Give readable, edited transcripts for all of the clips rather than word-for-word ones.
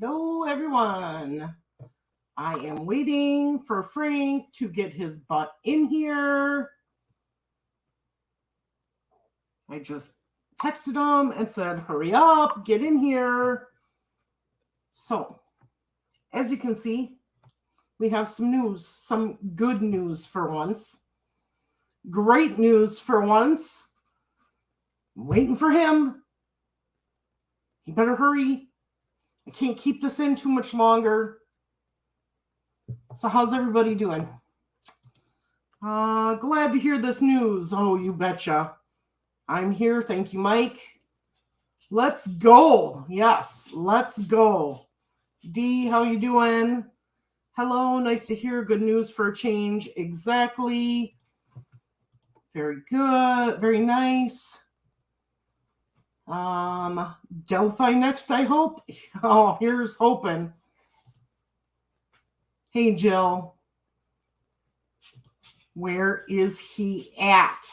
Hello, everyone. I am waiting for Frank to get his butt in here. I just texted him and said, hurry up, get in here. So, as you can see, we have some news, some good news for once. Great news for once. I'm waiting for him. He better hurry. I can't keep this in too much longer. So how's everybody doing? Glad to hear this news. Oh, you betcha. I'm here. Thank you, Mike. Let's go. Yes, let's go. Dee, how you doing? Hello, nice to hear. Good news for a change. Exactly. Very good. Very nice. Delphi next, I hope. Oh, here's hoping. Hey, Jill. Where is he at?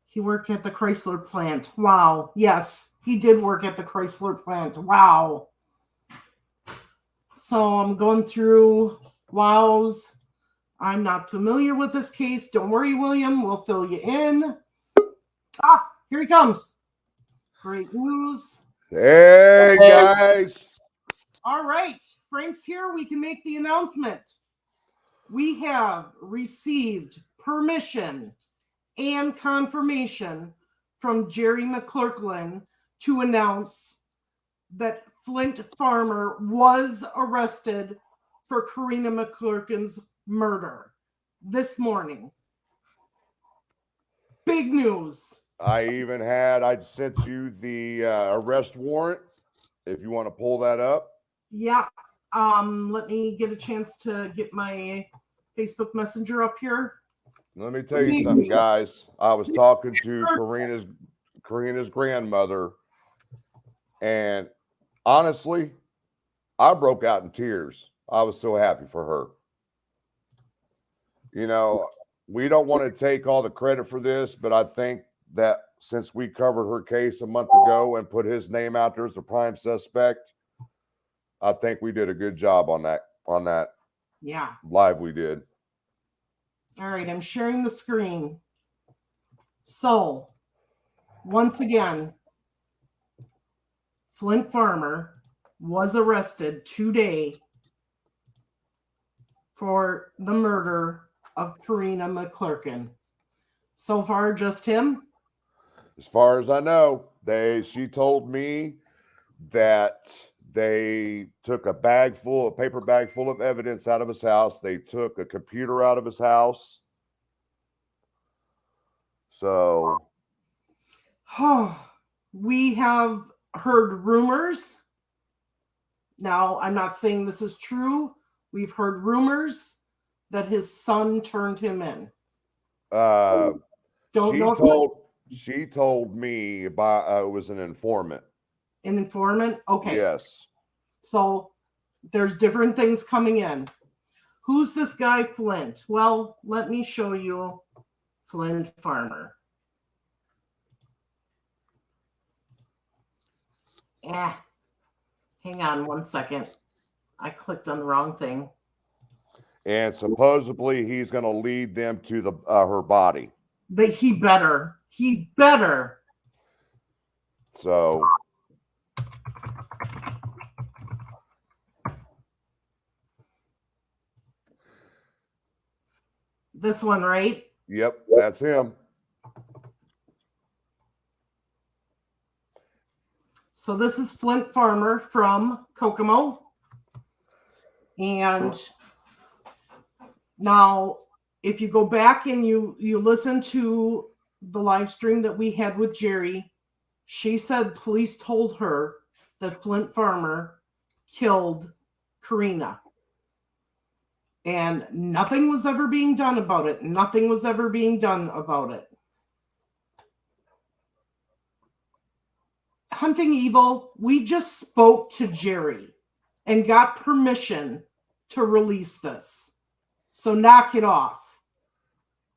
He worked at the Chrysler plant. Wow. Yes, he did work at the Chrysler plant. Wow. So I'm going through wows. I'm not familiar with this case. Don't worry, William. We'll fill you in. Ah, here he comes. Great news. Hey, guys. All right. Frank's here. We can make the announcement. We have received permission and confirmation from Jerry McKlerkin to announce that Flint Farmer was arrested for Karina McKlerkin's murder this morning. Big news. I sent you the arrest warrant if you want to pull that up. Yeah. Let me get a chance to get my Facebook Messenger up here. Let me tell you something, guys. I was talking to Karina's grandmother, and honestly, I broke out in tears. I was so happy for her. You know, we don't want to take all the credit for this, but I think that since we covered her case a month ago and put his name out there as the prime suspect, I think we did a good job on that. Yeah. Live we did. All right, I'm sharing the screen. So, once again, Flint Farmer was arrested today for the murder of Karina McKlerkin. So far, just him? As far as I know, she told me that they took a paper bag full of evidence out of his house. They took a computer out of his house. So, we have heard rumors. Now, I'm not saying this is true. We've heard rumors that his son turned him in. She told me it was an informant. An informant? Okay. Yes. So there's different things coming in. Who's this guy, Flint? Well, let me show you Flint Farmer. Hang on 1 second. I clicked on the wrong thing. And supposedly he's going to lead them to her body. He better. So this one, right? Yep, that's him. So this is Flint Farmer from Kokomo. And now, if you go back and you listen to the live stream that we had with Jerry, she said police told her that Flint Farmer killed Karina. And nothing was ever being done about it. Hunting Evil, we just spoke to Jerry and got permission to release this. So knock it off.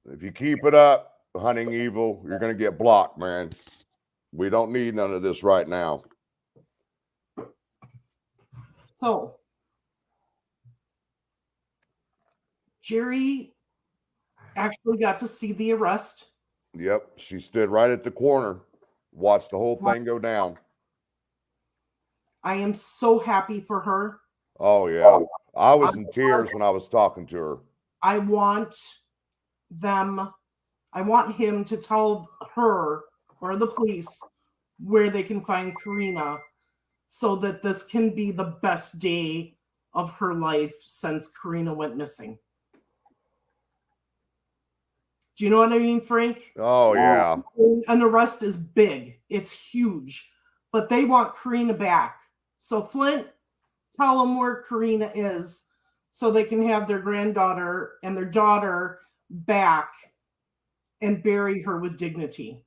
If you keep it up, Hunting Evil, you're going to get blocked, man. We don't need none of this right now. So, Jerry actually got to see the arrest. Yep. She stood right at the corner, watched the whole thing go down. I am so happy for her. Oh, yeah. I was in tears when I was talking to her. I want him to tell her or the police where they can find Karina so that this can be the best day of her life since Karina went missing. Do you know what I mean, Frank? Oh, yeah. An arrest is big. It's huge. But they want Karina back. So, Flint, tell them where Karina is so they can have their granddaughter and their daughter back and bury her with dignity.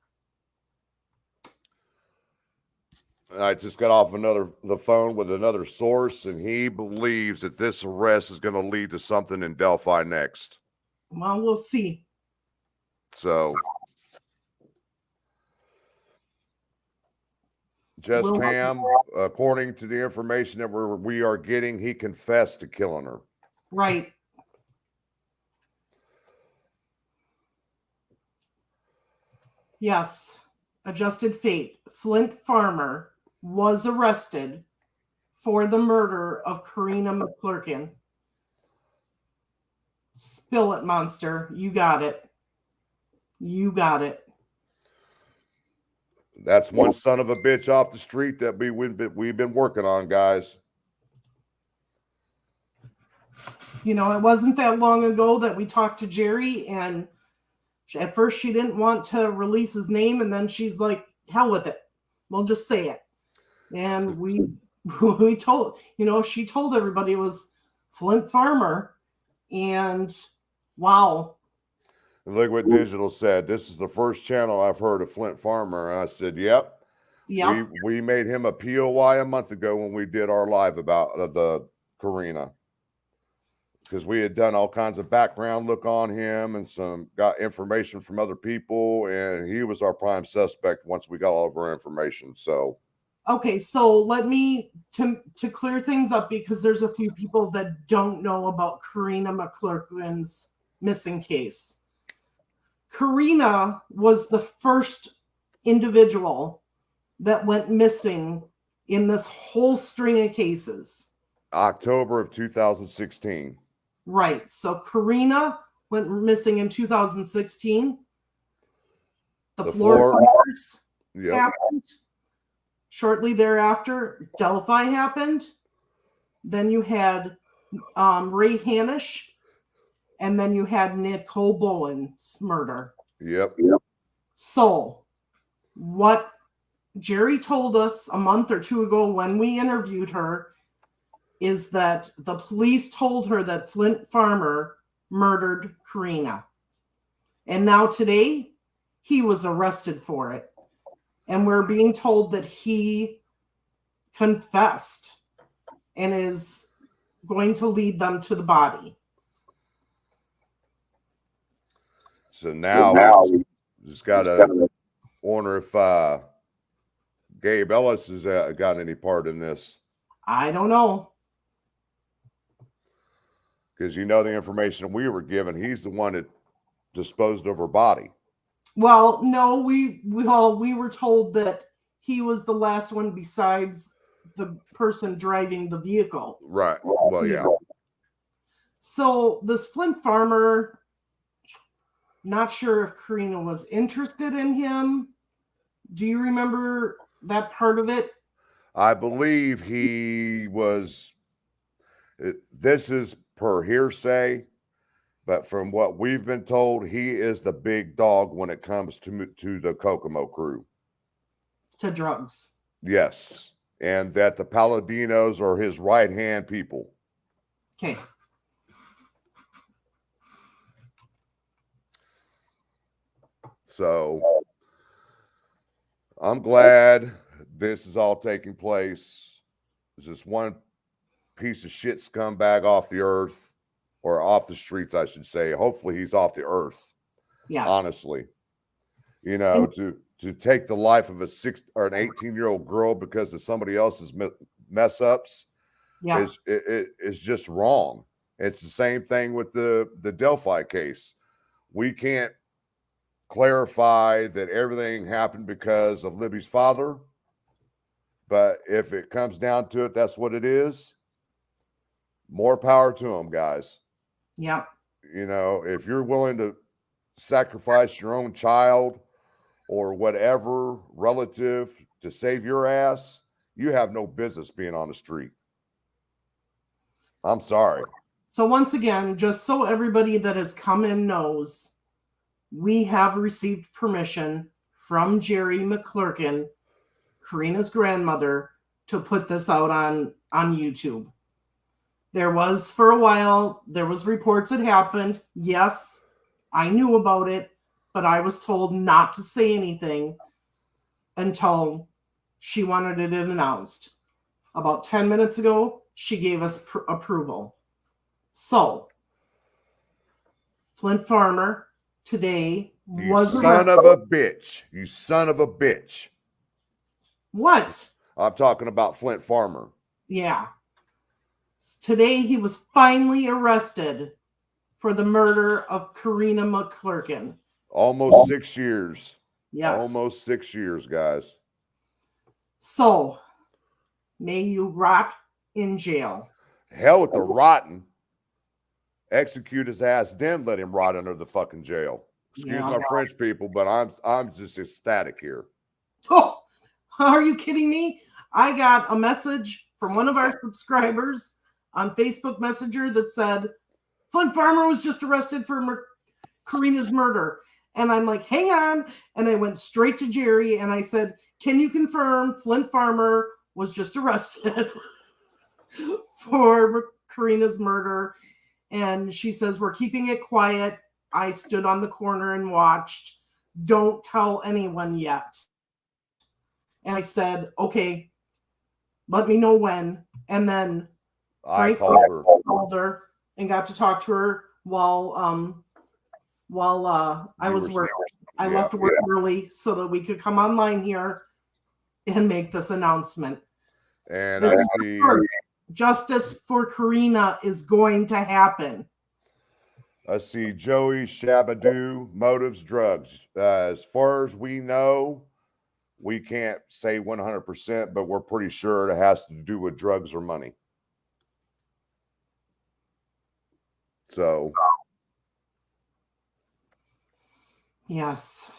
I just got off the phone with another source, and he believes that this arrest is going to lead to something in Delphi next. Well, we'll see. So, Jess Pam, according to the information that we are getting, he confessed to killing her. Right. Yes. Adjusted fate. Flint Farmer was arrested for the murder of Karina McKlerkin. Spill it, monster. You got it. You got it. That's one son of a bitch off the street that we've been working on, guys. You know, it wasn't that long ago that we talked to Jerry, and at first she didn't want to release his name, and then she's like, hell with it. We'll just say it. And we told, she told everybody it was Flint Farmer. And wow. Look what Digital said. This is the first channel I've heard of Flint Farmer. And I said, yep. We made him a POI a month ago when we did our live about the Karina. Because we had done all kinds of background look on him and got information from other people. And he was our prime suspect once we got all of our information. So. Okay, so let me, to clear things up, because there's a few people that don't know about Karina McKlerkin's missing case. Karina was the first individual that went missing in this whole string of cases. October of 2016. Right. So Karina went missing in 2016. The Florida fires happened. Shortly thereafter, Delphi happened. Then you had Ray Hanisch. And then you had Nicole Bowen's murder. Yep. So what Jerry told us a month or two ago when we interviewed her is that the police told her that Flint Farmer murdered Karina. And now today, he was arrested for it. And we're being told that he confessed and is going to lead them to the body. So now we just got to wonder if Gabe Ellis has got any part in this. I don't know. Because the information we were given, he's the one that disposed of her body. Well, no, we were told that he was the last one besides the person driving the vehicle. Right. Well, yeah. So this Flint Farmer, not sure if Karina was interested in him. Do you remember that part of it? I believe he was. This is per hearsay, but from what we've been told, he is the big dog when it comes to the Kokomo crew. To drugs. Yes. And that the Paladinos are his right-hand people. Okay. So I'm glad this is all taking place. There's just one piece of shit scumbag off the earth, or off the streets, I should say. Hopefully he's off the earth. Yes. Honestly. You know, to take the life of a 6 or an 18-year-old girl because of somebody else's mess ups Yeah. is just wrong. It's the same thing with the Delphi case. We can't clarify that everything happened because of Libby's father, but if it comes down to it, that's what it is. More power to them, guys. Yeah. You know, if you're willing to sacrifice your own child or whatever relative to save your ass, you have no business being on the street. I'm sorry. So once again, just so everybody that has come in knows, we have received permission from Jerry McKlerkin, Karina's grandmother, to put this out on YouTube. There was, for a while, there was reports it happened. Yes, I knew about it, but I was told not to say anything until she wanted it announced. About 10 minutes ago, she gave us approval. So, Flint Farmer today was You son of a bitch. You son of a bitch. What? I'm talking about Flint Farmer. Yeah. Today he was finally arrested for the murder of Karina McKlerkin. Almost 6 years. Yes. Almost 6 years, guys. So, may you rot in jail. Hell with the rotten. Execute his ass, then let him rot under the fucking jail. Excuse my French, people, but I'm just ecstatic here. Oh, are you kidding me? I got a message from one of our subscribers on Facebook Messenger that said, Flint Farmer was just arrested for Karina's murder. And I'm like, hang on. And I went straight to Jerry and I said, can you confirm Flint Farmer was just arrested for Karina's murder? And she says, we're keeping it quiet. I stood on the corner and watched. Don't tell anyone yet. And I said, okay, let me know when. And then Frank called her and got to talk to her while I was working. I left work early so that we could come online here and make this announcement. And I see justice for Karina is going to happen. I see Joey Shabadoo, motives, drugs. As far as we know, we can't say 100%, but we're pretty sure it has to do with drugs or money. So. Yes.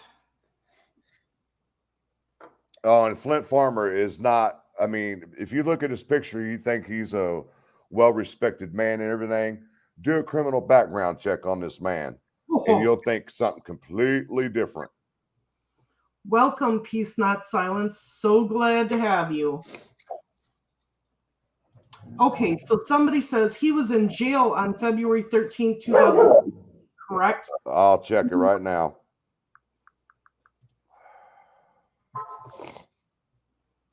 Oh, and Flint Farmer is not, I mean, if you look at his picture, you think he's a well-respected man and everything. Do a criminal background check on this man, and you'll think something completely different. Welcome, Peace Not Silence. So glad to have you. Okay, so somebody says he was in jail on February 13th, 2000. Correct? I'll check it right now.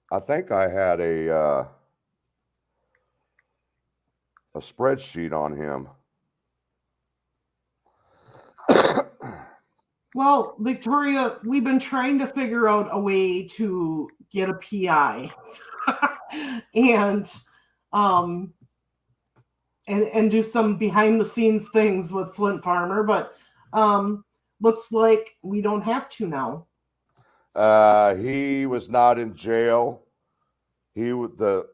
I think I had a spreadsheet on him. Well, Victoria, we've been trying to figure out a way to get a PI and do some behind the scenes things with Flint Farmer, but looks like we don't have to now. He was not in jail. The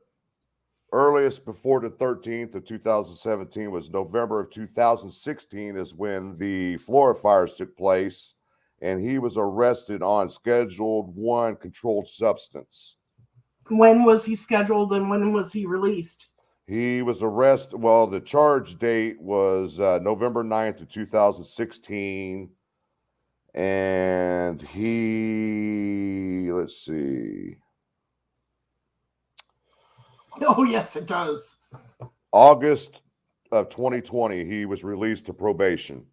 earliest before the 13th of 2017 was November of 2016 is when the Florida fires took place, and he was arrested on Scheduled 1 controlled substance. When was he scheduled and when was he released? He was arrested. Well, the charge date was November 9th of 2016. And let's see. Oh, yes, it does. August of 2020, he was released to probation.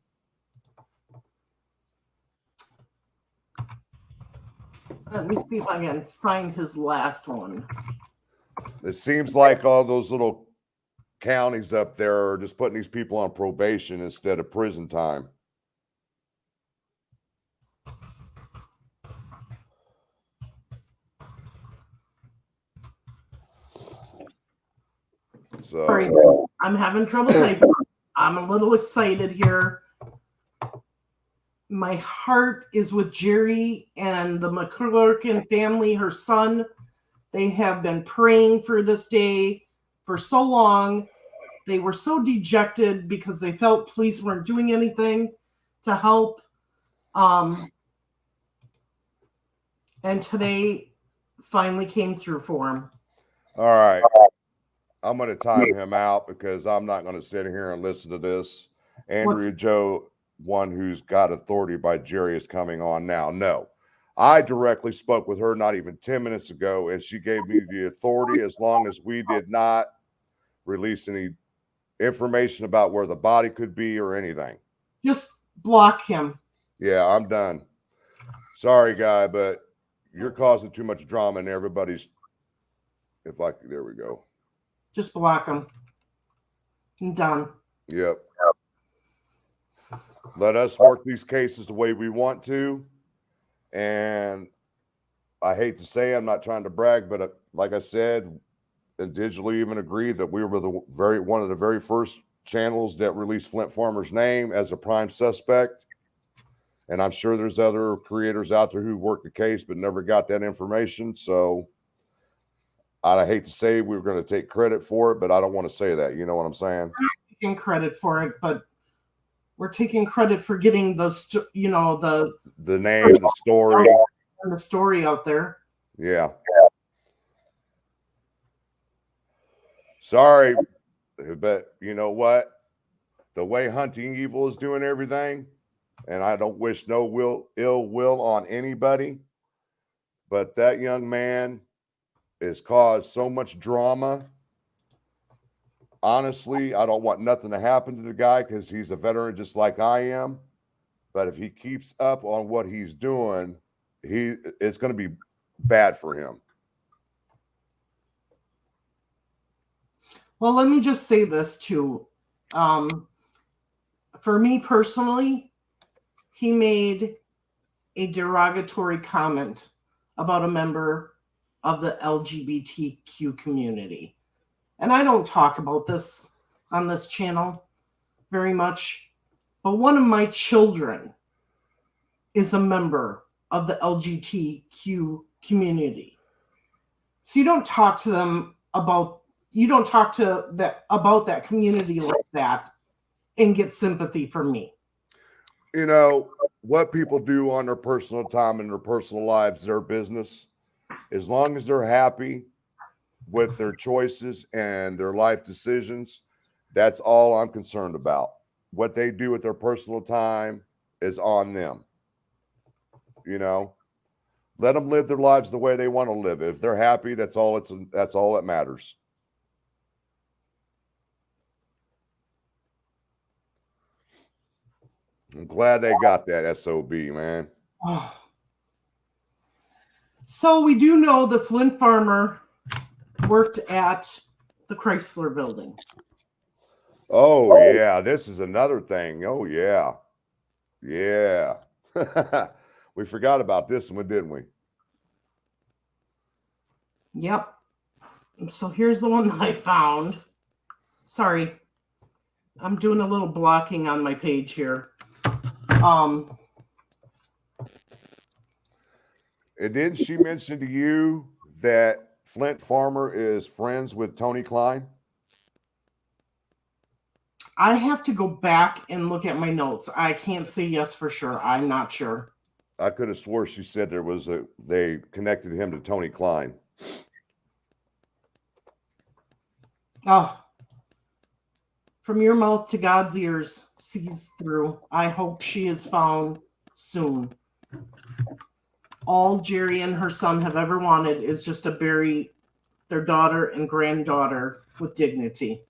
Let me see if I can find his last one. It seems like all those little counties up there are just putting these people on probation instead of prison time. So Sorry, I'm having trouble typing. I'm a little excited here. My heart is with Jerry and the McKlerkin family, her son. They have been praying for this day for so long. They were so dejected because they felt police weren't doing anything to help. And today finally came through for him. all right. I'm going to time him out because I'm not going to sit here and listen to this. Andrea Joe, one who's got authority by Jerry, is coming on now. No, I directly spoke with her not even 10 minutes ago, and she gave me the authority as long as we did not release any information about where the body could be or anything. Just block him. Yeah, I'm done. Sorry, guy, but you're causing too much drama in everybody's. There we go. Just block him. I'm done. Yep. Let us work these cases the way we want to. And I hate to say, I'm not trying to brag, but like I said, and digitally even agreed that we were one of the very first channels that released Flint Farmer's name as a prime suspect. And I'm sure there's other creators out there who worked the case but never got that information. So I hate to say we were going to take credit for it, but I don't want to say that. You know what I'm saying? We're not taking credit for it, but we're taking credit for getting the name, the story, and the story out there. Yeah. Sorry, but you know what? The way Hunting Evil is doing everything, and I don't wish no ill will on anybody, but that young man has caused so much drama. Honestly, I don't want nothing to happen to the guy because he's a veteran just like I am. But if he keeps up on what he's doing, it's going to be bad for him. Well, let me just say this too. For me personally, he made a derogatory comment about a member of the LGBTQ community. And I don't talk about this on this channel very much, but one of my children is a member of the LGBTQ community. So you don't talk to them about that community like that and get sympathy from me. You know, what people do on their personal time and their personal lives, their business. As long as they're happy with their choices and their life decisions, that's all I'm concerned about. What they do with their personal time is on them. You know, let them live their lives the way they want to live. If they're happy, that's all that matters. I'm glad they got that SOB, man. Oh. So we do know the Flint Farmer worked at the Chrysler building. Oh, yeah. This is another thing. Oh, yeah. Yeah. We forgot about this one, didn't we? Yep. And so here's the one that I found. Sorry. I'm doing a little blocking on my page here. And didn't she mention to you that Flint Farmer is friends with Tony Klein? I have to go back and look at my notes. I can't say yes for sure. I'm not sure. I could have swore she said they connected him to Tony Klein. Oh, from your mouth to God's ears, sees through. I hope she is found soon. All Jerry and her son have ever wanted is just to bury their daughter and granddaughter with dignity.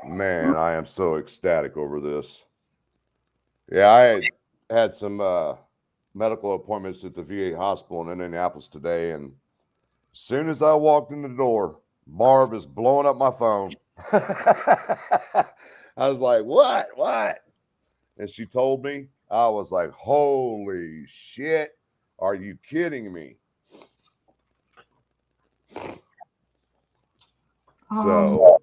Man, I am so ecstatic over this. Yeah, I had some medical appointments at the VA hospital in Indianapolis today, and as soon as I walked in the door, Marv is blowing up my phone. I was like, what? And she told me. I was like, holy shit. Are you kidding me? So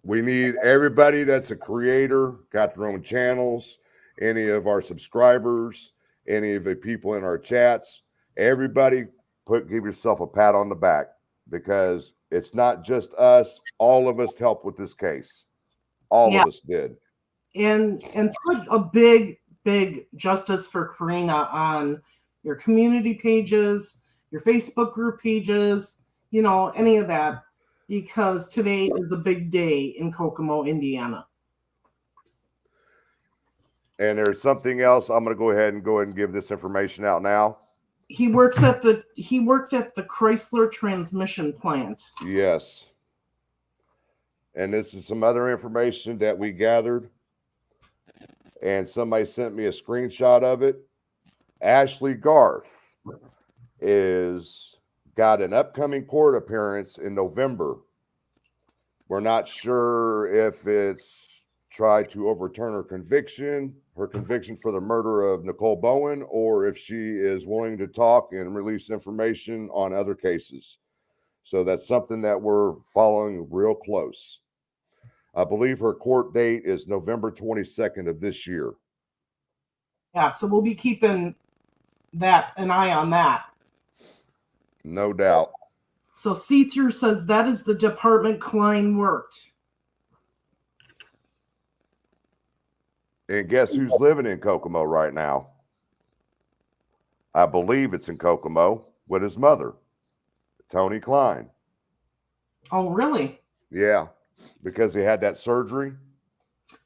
we need everybody that's a creator, got their own channels, any of our subscribers, any of the people in our chats, everybody give yourself a pat on the back, because it's not just us. All of us helped with this case. All of us did. And put a big justice for Karina on your community pages, your Facebook group pages, you know, any of that, because today is a big day in Kokomo, Indiana. And there's something else. I'm going to go ahead and give this information out now. He worked at the Chrysler transmission plant. Yes. And this is some other information that we gathered. And somebody sent me a screenshot of it. Ashley Garth got an upcoming court appearance in November. We're not sure if it's tried to overturn her conviction for the murder of Nicole Bowen, or if she is willing to talk and release information on other cases. So that's something that we're following real close. I believe her court date is November 22nd of this year. Yeah, so we'll be keeping an eye on that. No doubt. So See-Through says that is the department Klein worked. And guess who's living in Kokomo right now? I believe it's in Kokomo with his mother, Tony Klein. Oh, really? Yeah, because he had that surgery.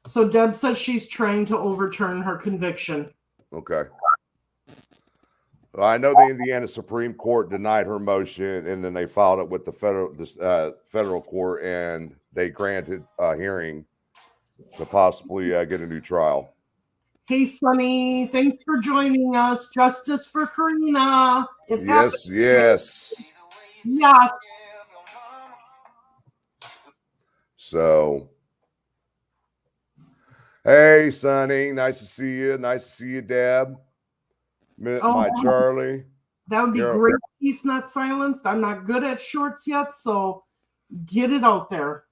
So Deb says she's trying to overturn her conviction. Okay. Well, I know the Indiana Supreme Court denied her motion, and then they filed it with the federal court, and they granted a hearing to possibly get a new trial. Hey, Sonny, thanks for joining us. Justice for Karina. Yes. Yes. So, hey, Sonny, nice to see you. Nice to see you, Deb. My Charlie. That would be great. Peace Not Silenced. I'm not good at shorts yet, so get it out there.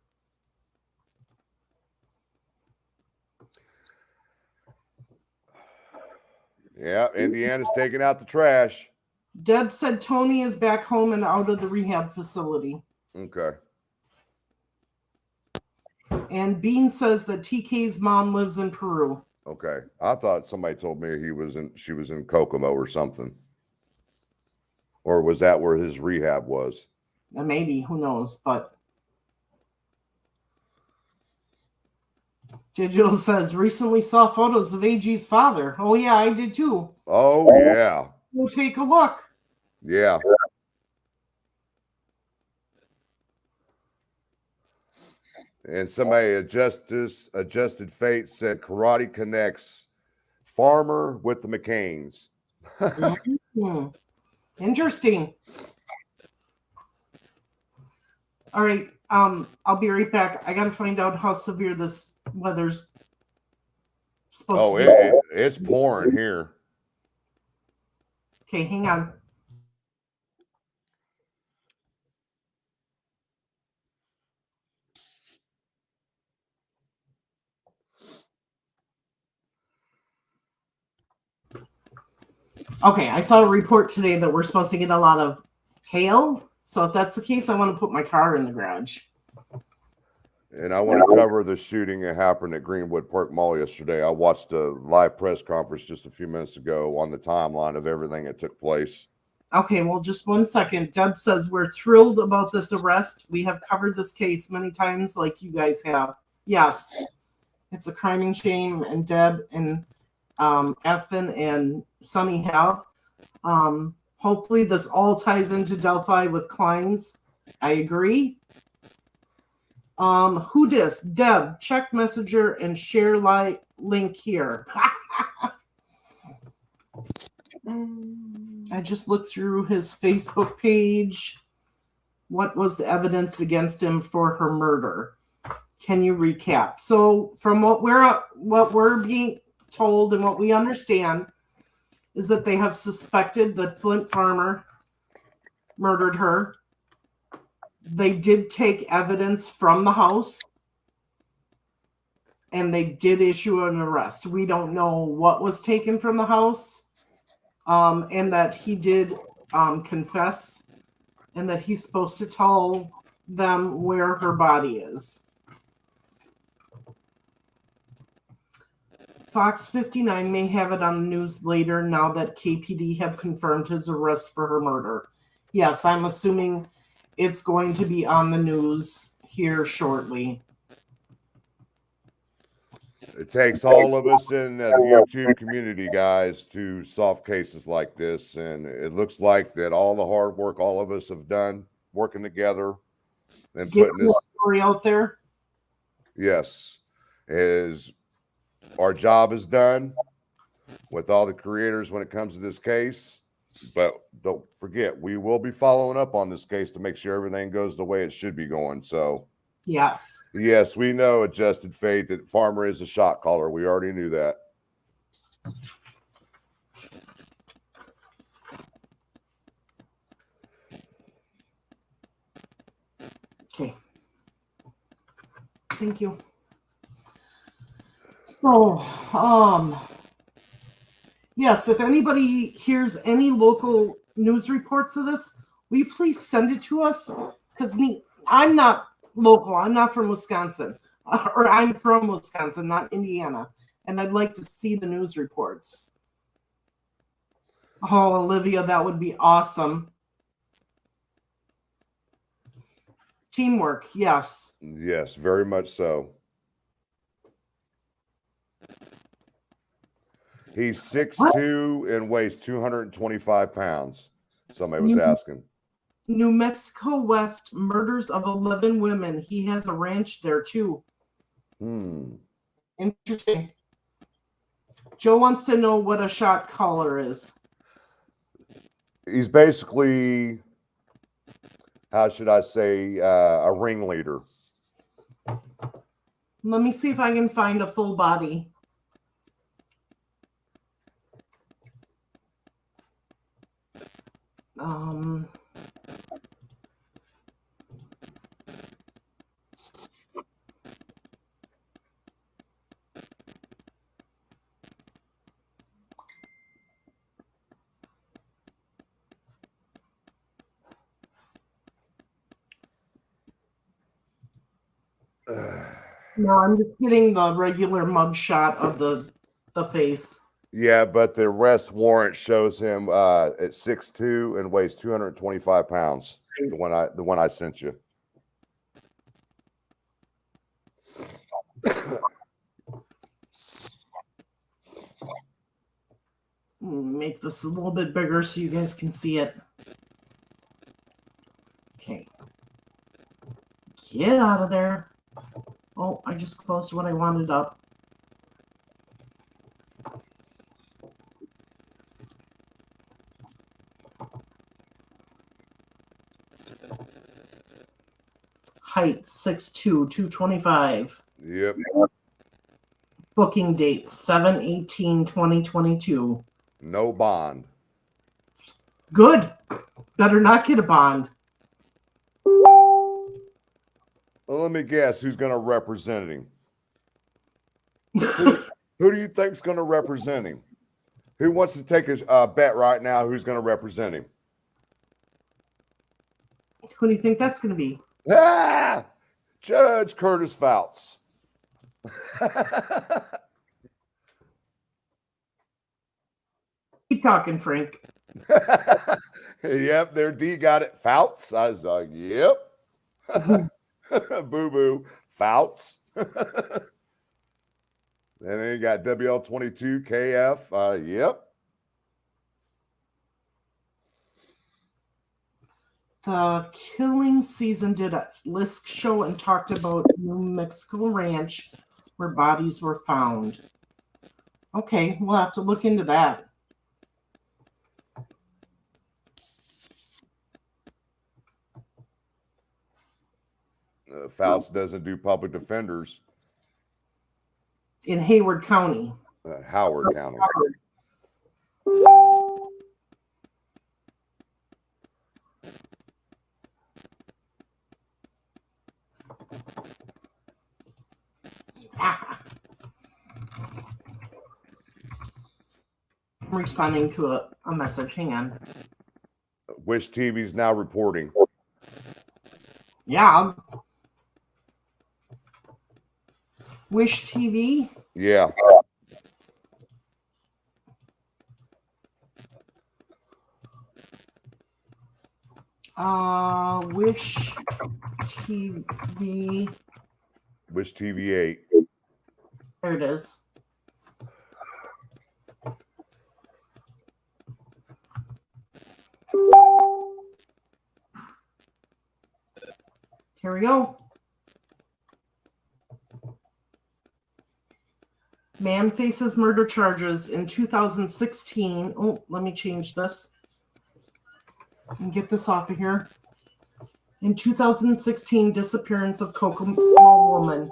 Yeah, Indiana's taking out the trash. Deb said Tony is back home and out of the rehab facility. Okay. And Bean says that TK's mom lives in Peru. Okay. I thought somebody told me she was in Kokomo or something. Or was that where his rehab was? Maybe, who knows, but Digital says recently saw photos of AG's father. Oh yeah, I did too. Oh yeah. We'll take a look. Yeah. And somebody adjusted fate said karate connects farmer with the McKlerkin's. Interesting. All right. I'll be right back. I got to find out how severe this weather's supposed to be. It's pouring here. Okay, hang on. Okay, I saw a report today that we're supposed to get a lot of hail. So if that's the case, I want to put my car in the garage. And I want to cover the shooting that happened at Greenwood Park Mall yesterday. I watched a live press conference just a few minutes ago on the timeline of everything that took place. Okay, well, just 1 second. Deb says we're thrilled about this arrest. We have covered this case many times like you guys have. Yes, it's a crime and shame, and Deb and Aspen and Sunny have. Hopefully this all ties into Delphi with Klein's. I agree. Who dis? Deb, check Messenger and share link here. I just looked through his Facebook page. What was the evidence against him for her murder? Can you recap? So from what we're being told and what we understand, is that they have suspected that Flint Farmer murdered her. They did take evidence from the house, and they did issue an arrest. We don't know what was taken from the house, and that he did confess, and that he's supposed to tell them where her body is. Fox 59 may have it on the news later now that KPD have confirmed his arrest for her murder. Yes, I'm assuming it's going to be on the news here shortly. It takes all of us in the YouTube community, guys, to solve cases like this. And it looks like that all the hard work all of us have done working together and putting this story out there. Yes, is our job is done with all the creators when it comes to this case. But don't forget, we will be following up on this case to make sure everything goes the way it should be going. So yes, we know, Adjusted Fate, that Farmer is a shot caller. We already knew that. Okay. Thank you. So, yes, if anybody hears any local news reports of this, will you please send it to us? Because I'm not local. I'm not from Wisconsin. Or I'm from Wisconsin, not Indiana. And I'd like to see the news reports. Oh, Olivia, that would be awesome. Teamwork, yes. Yes, very much so. He's 6'2" and weighs 225 pounds. Somebody was asking. New Mexico West, murders of 11 women. He has a ranch there too. Interesting. Joe wants to know what a shot caller is. He's basically, how should I say, a ringleader. Let me see if I can find a full body. No, I'm just getting the regular mug shot of the face. Yeah, but the arrest warrant shows him at 6'2" and weighs 225 pounds. The one I sent you. Make this a little bit bigger so you guys can see it. Okay. Get out of there. Oh, I just closed what I wanted up. Height 6'2", 225. Yep. Booking date 7/18/2022. No bond. Good. Better not get a bond. Well, let me guess who's going to represent him. Who do you think's going to represent him? Who wants to take a bet right now? Who's going to represent him? Who do you think that's going to be? Judge Curtis Fouts. Keep talking, Frank. Yep, there D got it. Fouts. I was like, yep. Boo boo. Fouts. And then you got WL22 KF. Yep. The Killing Season did a Lisk show and talked about New Mexico Ranch where bodies were found. Okay, we'll have to look into that. Fouts doesn't do public defenders. In Hayward County. Howard County. I'm responding to a message. Hang on. Wish TV's now reporting. Yeah. Wish TV. Yeah. Wish TV. Wish TV 8. There it is. Here we go. Man faces murder charges in 2016. Oh, let me change this and get this off of here. In 2016, disappearance of Kokomo woman.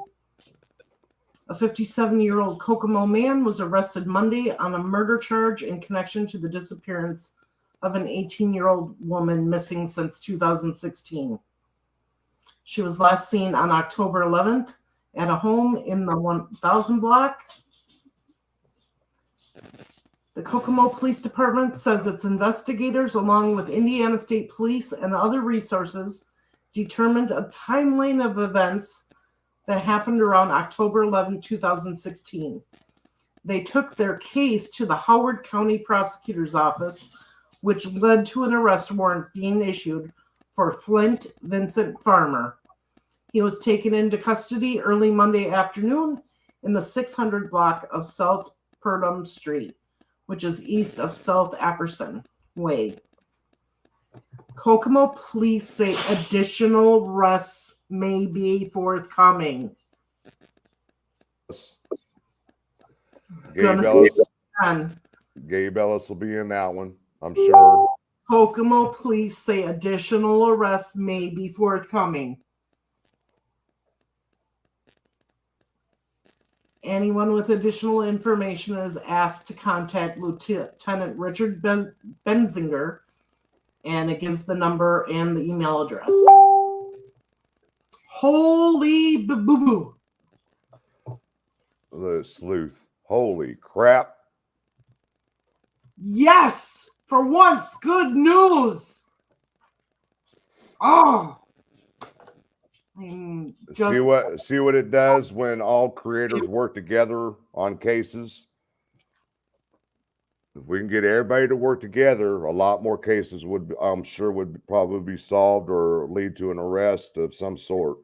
A 57-year-old Kokomo man was arrested Monday on a murder charge in connection to the disappearance of an 18-year-old woman missing since 2016. She was last seen on October 11th at a home in the 1000 block. The Kokomo Police Department says its investigators, along with Indiana State Police and other resources, determined a timeline of events that happened around October 11, 2016. They took their case to the Howard County Prosecutor's Office, which led to an arrest warrant being issued for Flint Vincent Farmer. He was taken into custody early Monday afternoon in the 600 block of South Purdom Street, which is east of South Apperson Way. Kokomo police say additional arrests may be forthcoming. Gabe Ellis will be in that one, I'm sure. Kokomo police say additional arrests may be forthcoming. Anyone with additional information is asked to contact Lieutenant Richard Benzinger, and it gives the number and the email address. Holy boo-boo. The sleuth. Holy crap. Yes! For once, good news! Oh! See what it does when all creators work together on cases. If we can get everybody to work together, a lot more cases would probably be solved or lead to an arrest of some sort.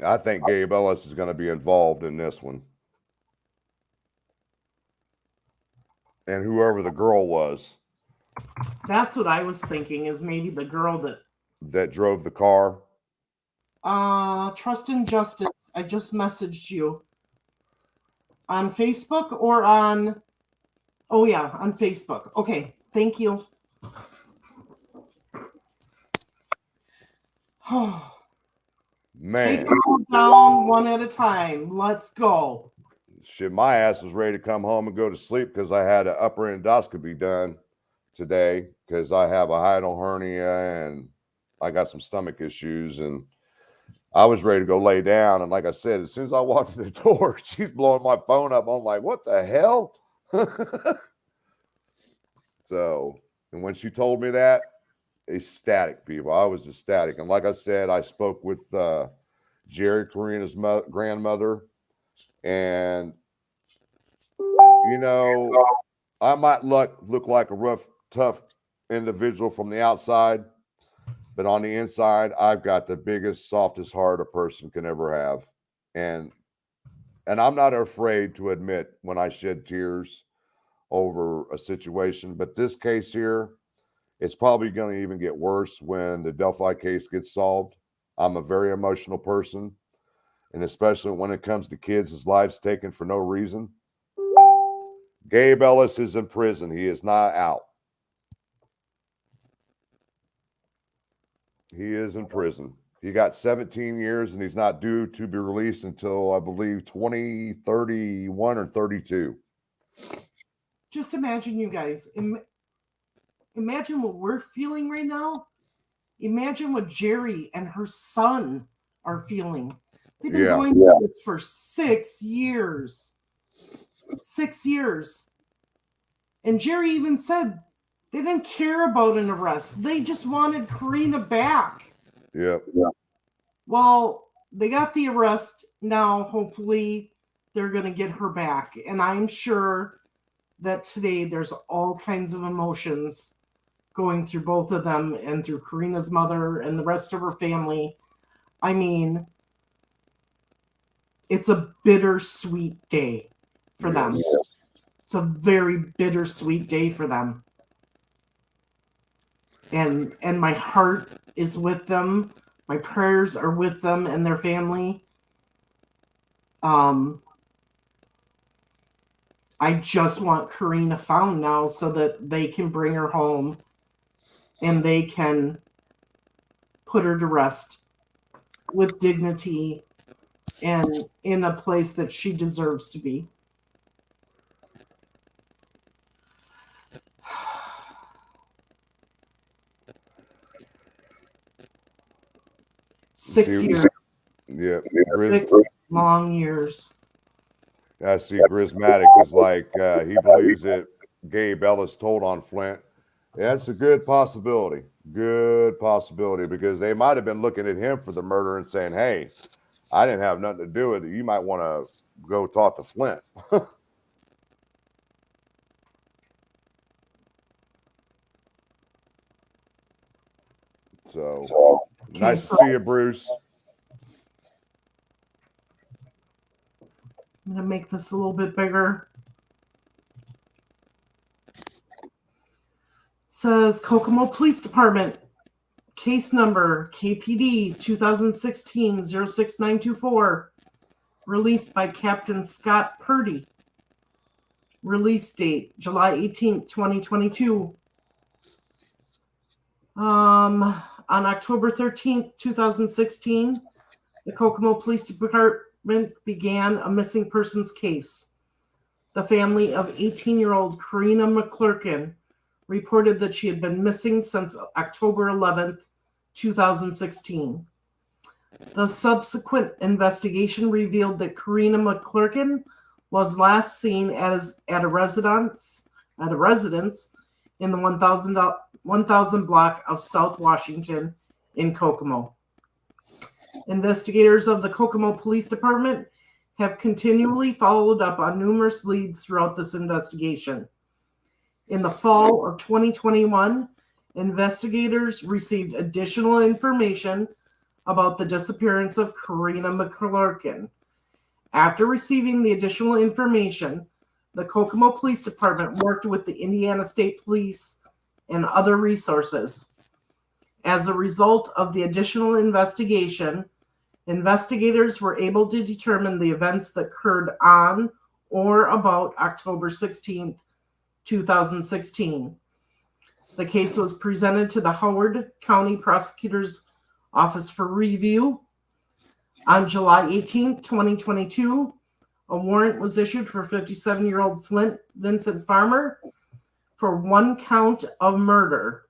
I think Gabe Ellis is going to be involved in this one. And whoever the girl was. That's what I was thinking, is maybe the girl that drove the car. Trust and Justice. I just messaged you on Facebook or on. Oh yeah, on Facebook. Okay, thank you. Man, take them down one at a time. Let's go. Shit, my ass was ready to come home and go to sleep because I had an upper endoscopy done today because I have a hiatal hernia and I got some stomach issues, and I was ready to go lay down. And like I said, as soon as I walked in the door, she's blowing my phone up. I'm like, what the hell? So, and when she told me that, ecstatic, people. I was ecstatic. And like I said, I spoke with Jerry Karina's grandmother, and you know, I might look like a rough, tough individual from the outside, but on the inside, I've got the biggest, softest heart a person can ever have. And I'm not afraid to admit when I shed tears over a situation. But this case here, it's probably going to even get worse when the Delphi case gets solved. I'm a very emotional person, and especially when it comes to kids' lives taken for no reason. Gabe Ellis is in prison. He is not out. He is in prison. He got 17 years, and he's not due to be released until, I believe, 2031 or 32. Just imagine, you guys. Imagine what we're feeling right now. Imagine what Jerry and her son are feeling. They've been going through this for 6 years. 6 years. And Jerry even said they didn't care about an arrest. They just wanted Karina back. Yep. Well, they got the arrest. Now, hopefully, they're going to get her back. And I'm sure that today there's all kinds of emotions going through both of them and through Karina's mother and the rest of her family. I mean, it's a bittersweet day for them. It's a very bittersweet day for them. And my heart is with them. My prayers are with them and their family. I just want Karina found now so that they can bring her home and they can put her to rest with dignity and in a place that she deserves to be. Six years. Yeah. 6 long years. I see Grismatic is like, he believes that Gabe Ellis told on Flint. That's a good possibility. Good possibility, because they might have been looking at him for the murder and saying, hey, I didn't have nothing to do with it. You might want to go talk to Flint. So nice to see you, Bruce. I'm going to make this a little bit bigger. It says Kokomo Police Department, case number KPD 2016-06924, released by Captain Scott Purdy. Release date, July 18th, 2022. On October 13th, 2016, the Kokomo Police Department began a missing persons case. The family of 18-year-old Karina McKlerkin reported that she had been missing since October 11th, 2016. The subsequent investigation revealed that Karina McKlerkin was last seen at a residence in the 1000 block of South Washington in Kokomo. Investigators of the Kokomo Police Department have continually followed up on numerous leads throughout this investigation. In the fall of 2021, investigators received additional information about the disappearance of Karina McKlerkin. After receiving the additional information, the Kokomo Police Department worked with the Indiana State Police and other resources. As a result of the additional investigation, investigators were able to determine the events that occurred on or about October 16th, 2016. The case was presented to the Howard County Prosecutor's Office for review. On July 18th, 2022, a warrant was issued for 57-year-old Flint Vincent Farmer for one count of murder.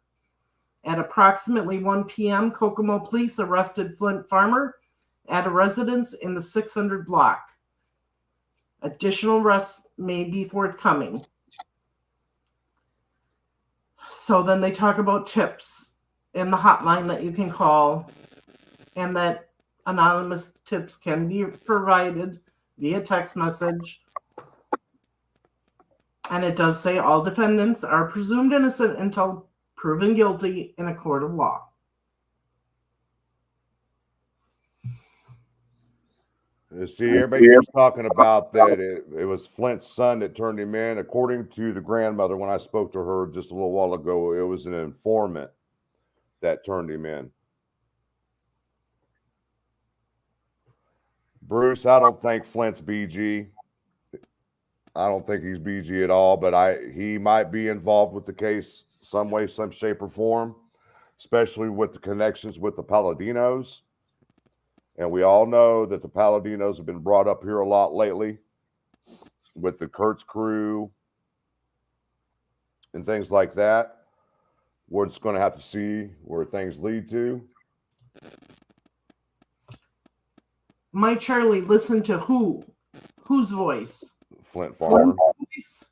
At approximately 1 p.m., Kokomo police arrested Flint Farmer at a residence in the 600 block. Additional arrests may be forthcoming. So then they talk about tips and the hotline that you can call, and that anonymous tips can be provided via text message. And it does say all defendants are presumed innocent until proven guilty in a court of law. See, everybody keeps talking about that it was Flint's son that turned him in. According to the grandmother, when I spoke to her just a little while ago, it was an informant that turned him in. Bruce, I don't think Flint's BG. I don't think he's BG at all, but he might be involved with the case some way, some shape or form, especially with the connections with the Palladinos. And we all know that the Paladinos have been brought up here a lot lately with the Kurtz crew and things like that. We're just going to have to see where things lead to. My Charlie, listen to who? Whose voice? Flint Farmer. Voice?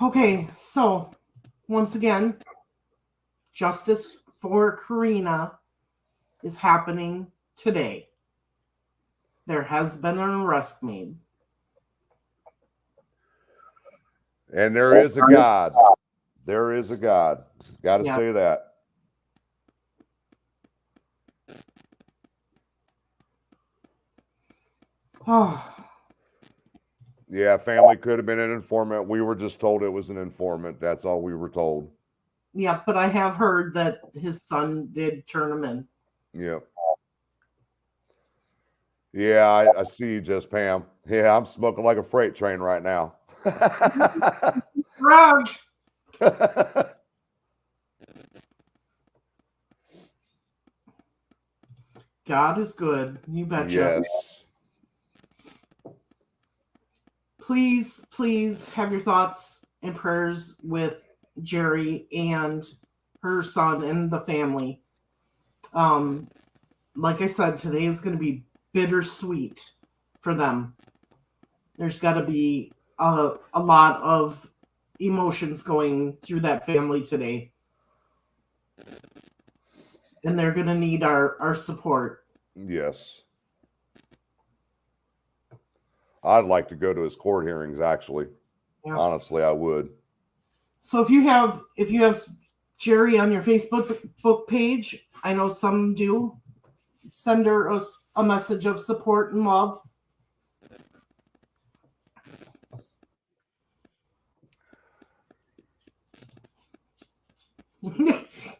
Okay, so once again, justice for Karina is happening today. There has been an arrest made. And there is a God. There is a God. Got to say that. Oh. Yeah, family could have been an informant. We were just told it was an informant. That's all we were told. Yeah, but I have heard that his son did turn him in. Yeah. Yeah, I see you, just Pam. Yeah, I'm smoking like a freight train right now. Raj. God is good. You betcha. Yes. Please have your thoughts and prayers with Jerry and her son and the family. Like I said, today is going to be bittersweet for them. There's got to be a lot of emotions going through that family today. And they're going to need our support. Yes. I'd like to go to his court hearings, actually. Yeah. Honestly, I would. So if you have Jerry on your Facebook page, I know some do, send her a message of support and love.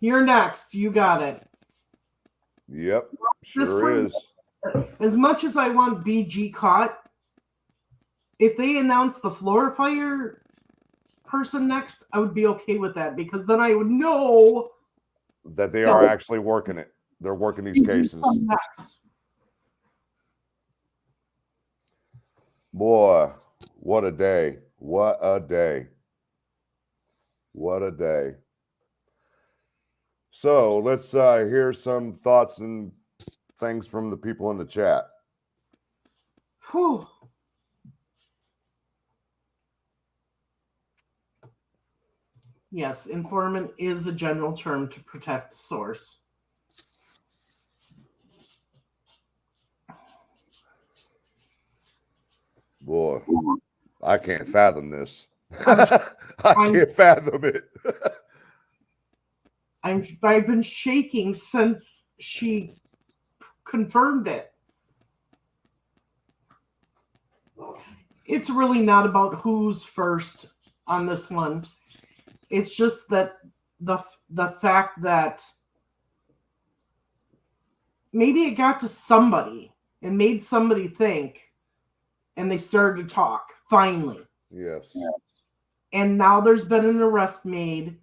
You're next. You got it. Yep, sure is. As much as I want BG caught, if they announce the floor fire person next, I would be okay with that, because then I would know that they are actually working it. They're working these cases. Boy, what a day. What a day. What a day. So let's hear some thoughts and things from the people in the chat. Whew. Yes, informant is a general term to protect the source. Boy, I can't fathom this. I can't fathom it. I've been shaking since she confirmed it. It's really not about who's first on this one. It's just that the fact that maybe it got to somebody and made somebody think, and they started to talk, finally. Yes. And now there's been an arrest made,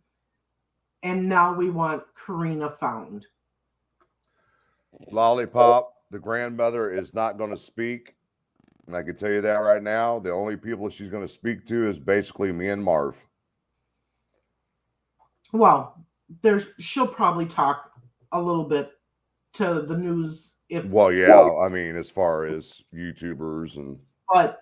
and now we want Karina found. Lollipop, the grandmother, is not going to speak. And I can tell you that right now. The only people she's going to speak to is basically me and Marv. Well, she'll probably talk a little bit to the news if. Well, yeah, I mean, as far as YouTubers and. But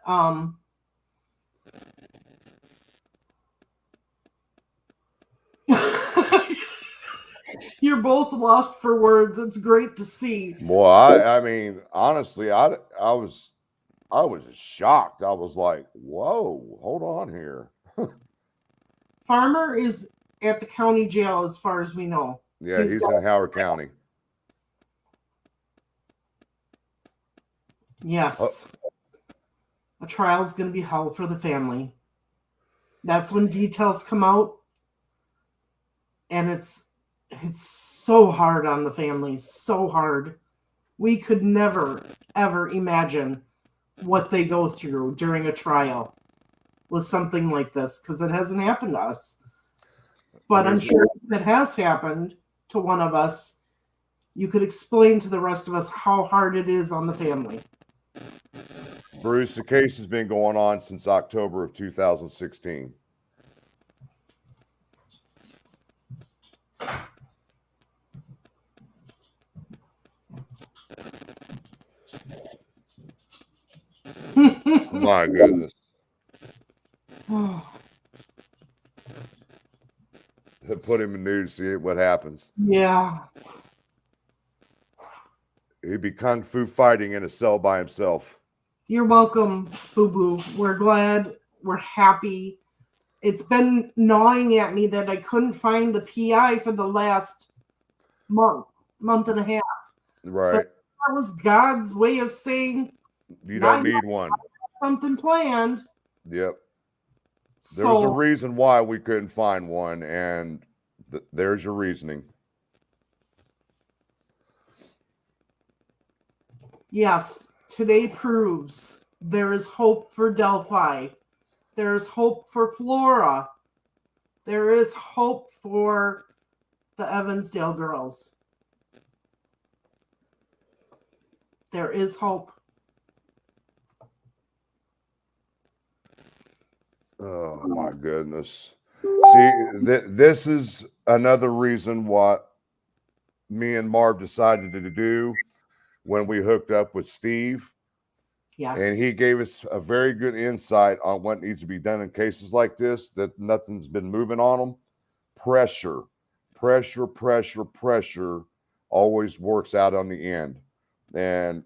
you're both lost for words. It's great to see. Well, I mean, honestly, I was shocked. I was like, whoa, hold on here. Farmer is at the county jail as far as we know. Yeah, he's in Howard County. Yes. A trial is going to be held for the family. That's when details come out. And it's so hard on the families, so hard. We could never, ever imagine what they go through during a trial. with something like this, because it hasn't happened to us. But I'm There's sure if it has happened to one of us, you could explain to the rest of us how hard it is on the family. Bruce, the case has been going on since October of 2016. My goodness. Put him in nude, see what happens. Yeah. He'd be kung fu fighting in a cell by himself. You're welcome, Boo Boo. We're glad. We're happy. It's been gnawing at me that I couldn't find the PI for the last month and a half. Right. But that was God's way of saying you don't need one. Something planned. Yep. There was a reason why we couldn't find one, and there's your reasoning. Yes, today proves there is hope for Delphi. There is hope for Flora. There is hope for the Evansdale girls. There is hope. Oh, my goodness. See, this is another reason what me and Marv decided to do when we hooked up with Steve. Yes. And he gave us a very good insight on what needs to be done in cases like this, that nothing's been moving on them. Pressure always works out on the end. And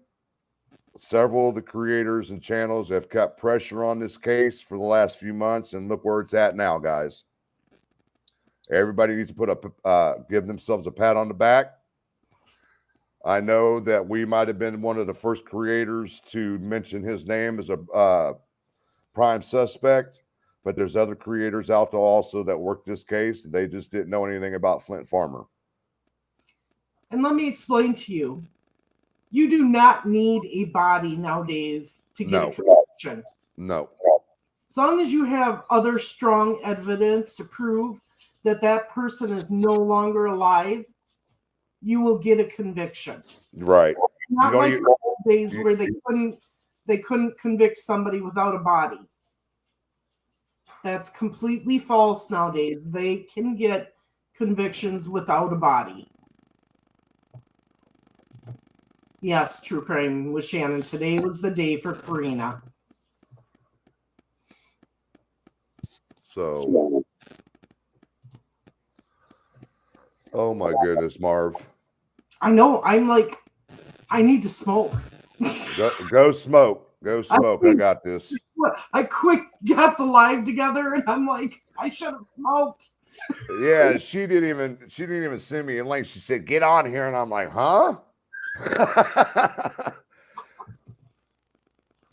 several of the creators and channels have kept pressure on this case for the last few months, and look where it's at now, guys. Everybody needs to give themselves a pat on the back. I know that we might have been one of the first creators to mention his name as a prime suspect, but there's other creators out there also that worked this case. They just didn't know anything about Flint Farmer. And let me explain to you. You do not need a body nowadays to get a conviction. No. As long as you have other strong evidence to prove that that person is no longer alive, you will get a conviction. Right. It's not like the old days where they couldn't convict somebody without a body. That's completely false nowadays. They can get convictions without a body. Yes, True Crime with Shannon. Today was the day for Karina. So, oh my goodness, Marv. I know. I'm like, I need to smoke. Go smoke. Go smoke. I got this. I quick got the live together, and I'm like, I should have smoked. Yeah, she didn't even send me a link. She said, "Get on here," and I'm like, "Huh?"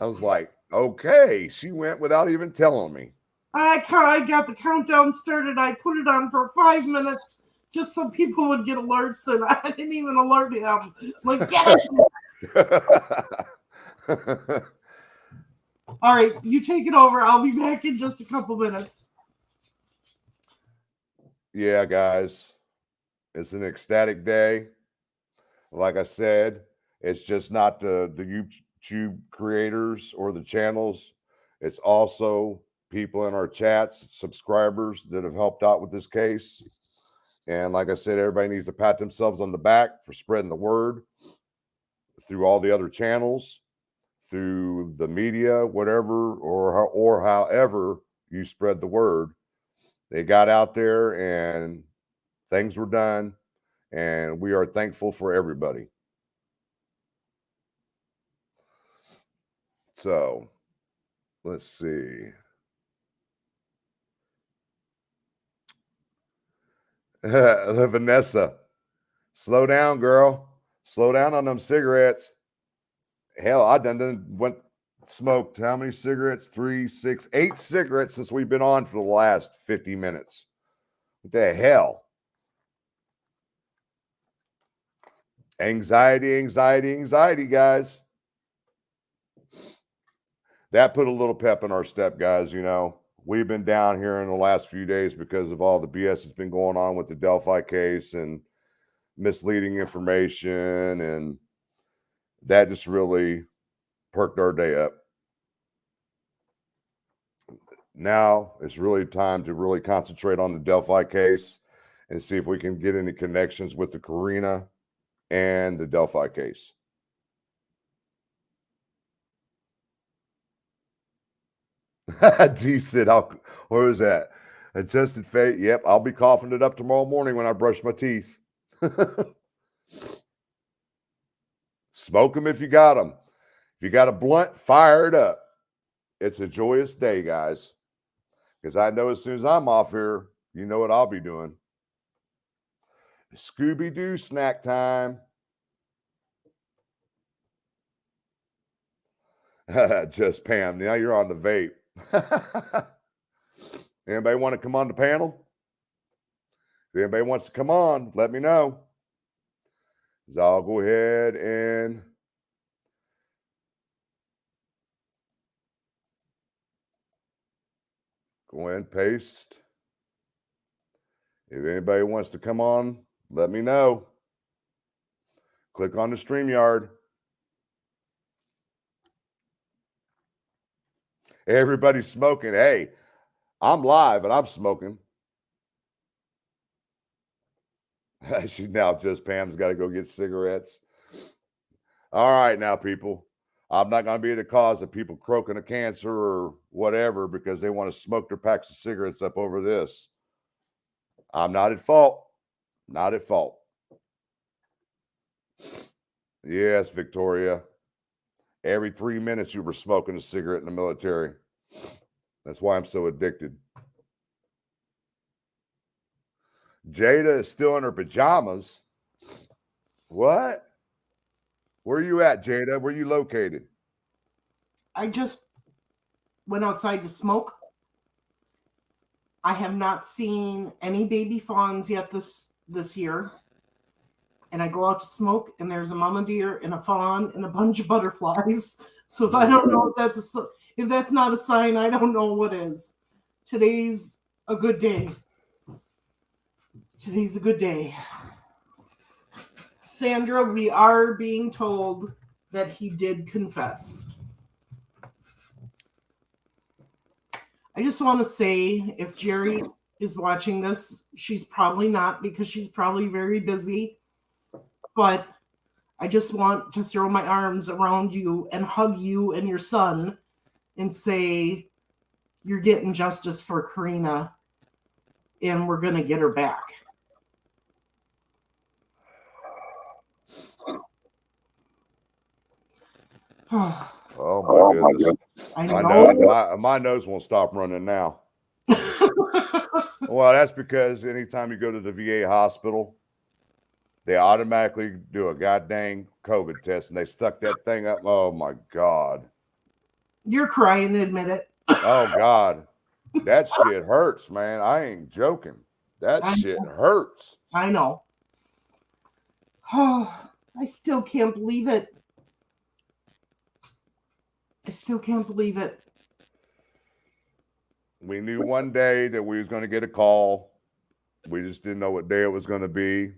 I was like, "Okay." She went without even telling me. I got the countdown started. I put it on for 5 minutes just so people would get alerts, and I didn't even alert him. I'm like, get it. All right, you take it over. I'll be back in just a couple minutes. Yeah, guys, it's an ecstatic day. Like I said, it's just not the YouTube creators or the channels. It's also people in our chats, subscribers that have helped out with this case. And like I said, everybody needs to pat themselves on the back for spreading the word through all the other channels, through the media, whatever, or however you spread the word. They got out there and things were done, and we are thankful for everybody. So let's see. Vanessa, slow down, girl. Slow down on them cigarettes. Hell, I done smoked how many cigarettes? 3, 6, 8 cigarettes since we've been on for the last 50 minutes. What the hell? Anxiety, guys. That put a little pep in our step, guys, you know. we've been down here in the last few days because of all the BS that's been going on with the Delphi case and misleading information, and that just really perked our day up. Now it's really time to really concentrate on the Delphi case and see if we can get any connections with the Karina and the Delphi case. D said, where was that? Adjusted fate. Yep, I'll be coughing it up tomorrow morning when I brush my teeth. Smoke them if you got them. If you got a blunt, fire it up. It's a joyous day, guys. Because I know as soon as I'm off here, you know what I'll be doing. Scooby-Doo snack time. Just Pam. Now you're on the vape. Anybody want to come on the panel? If anybody wants to come on, let me know. So I'll go ahead and paste. If anybody wants to come on, let me know. Click on the StreamYard. Everybody's smoking. Hey, I'm live and I'm smoking. She now just Pam's got to go get cigarettes. All right, now, people. I'm not going to be the cause of people croaking of cancer or whatever because they want to smoke their packs of cigarettes up over this. I'm not at fault. Not at fault. Yes, Victoria. Every 3 minutes you were smoking a cigarette in the military. That's why I'm so addicted. Jada is still in her pajamas. What? Where are you at, Jada? Where are you located? I just went outside to smoke. I have not seen any baby fawns yet this year. And I go out to smoke, and there's a mama deer and a fawn and a bunch of butterflies. So if I don't know if that's not a sign, I don't know what is. Today's a good day. Today's a good day. Sandra, we are being told that he did confess. I just want to say, if Jerry is watching this, she's probably not because she's probably very busy. But I just want to throw my arms around you and hug you and your son and say, you're getting justice for Karina and we're going to get her back. Oh my goodness. I know. My nose won't stop running now. Well, that's because anytime you go to the VA hospital, they automatically do a goddamn COVID test and they stuck that thing up. Oh my God. You're crying, admit it. Oh God. That shit hurts, man. I ain't joking. That shit hurts. I know. Oh, I still can't believe it. I still can't believe it. We knew one day that we was going to get a call. We just didn't know what day it was going to be.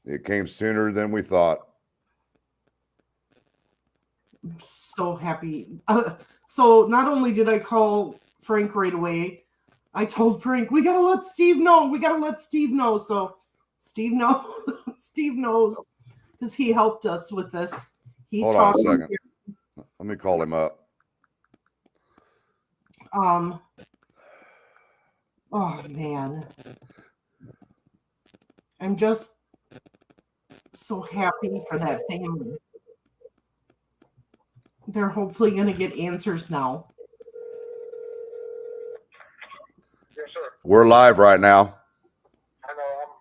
It came sooner than we thought. I'm so happy. So not only did I call Frank right away, I told Frank, we got to let Steve know. We got to let Steve know. So Steve knows because he helped us with this. Hold on a second. Let me call him up. Oh man. I'm just so happy for that family. They're hopefully going to get answers now. Yes, sir. We're live right now. I know I'm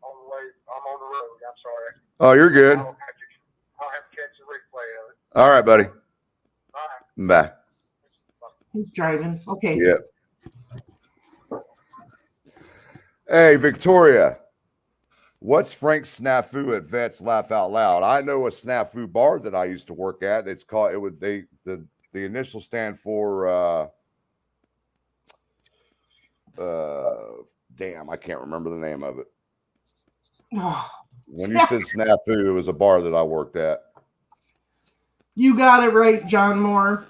on the way. I'm on the road. I'm sorry. Oh, you're good. I'll have to catch the replay of it. All right, buddy. All right. Bye. He's driving. Okay. Yeah. Hey, Victoria. What's Frank's snafu at Vets Laugh Out Loud? I know a snafu bar that I used to work at. It's called the initials stand for damn, I can't remember the name of it. Oh, When you said snafu, it was a bar that I worked at. you got it right, John Moore.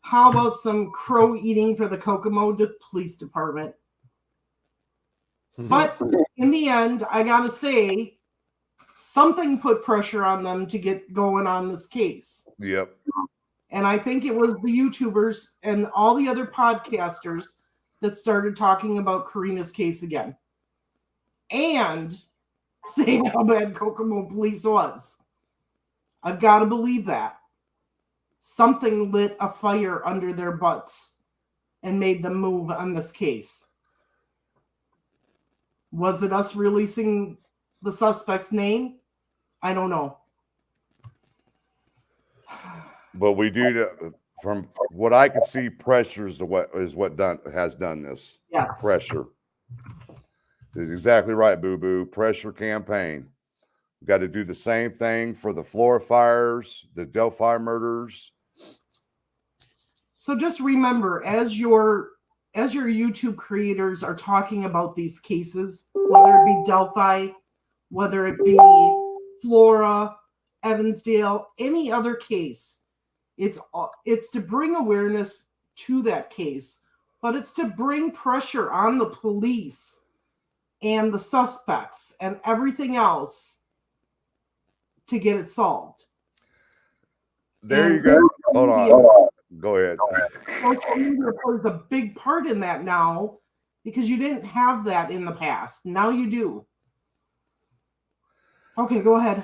How about some crow eating for the Kokomo Police Department? But in the end, I gotta say, something put pressure on them to get going on this case. Yep. And I think it was the YouTubers and all the other podcasters that started talking about Karina's case again. And saying how bad Kokomo Police was. I've got to believe that. Something lit a fire under their butts and made them move on this case. Was it us releasing the suspect's name? I don't know. But we do, from what I can see, pressure is what has done this. Yes. Pressure. It's exactly right, Boo Boo. Pressure campaign. We've got to do the same thing for the Flora fires, the Delphi murders. So just remember, as your YouTube creators are talking about these cases, whether it be Delphi, whether it be Flora, Evansdale, any other case, it's to bring awareness to that case, but it's to bring pressure on the police and the suspects and everything else to get it solved. There And you go. Hold on. Go ahead. Social media plays a big part in that now because you didn't have that in the past. Now you do. Okay, go ahead.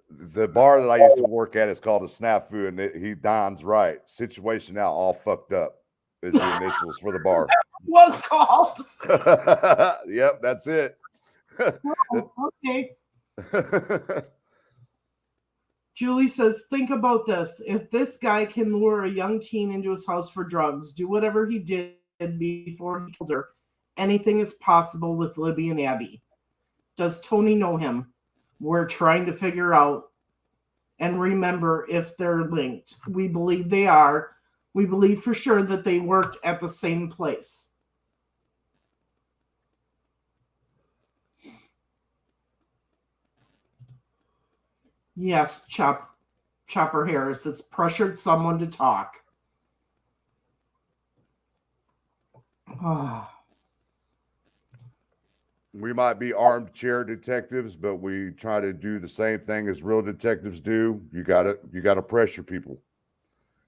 The bar that I used to work at is called a snafu, and Don's right. Situation now all fucked up is the initials for the bar. Was called. Yep, that's it. Oh, okay. Julie says, think about this. If this guy can lure a young teen into his house for drugs, do whatever he did before he killed her, anything is possible with Libby and Abby. Does Tony know him? We're trying to figure out and remember if they're linked. We believe they are. We believe for sure that they worked at the same place. Yes, Chopper Harris. It's pressured someone to talk. Oh. We might be armchair detectives, but we try to do the same thing as real detectives do. You gotta pressure people.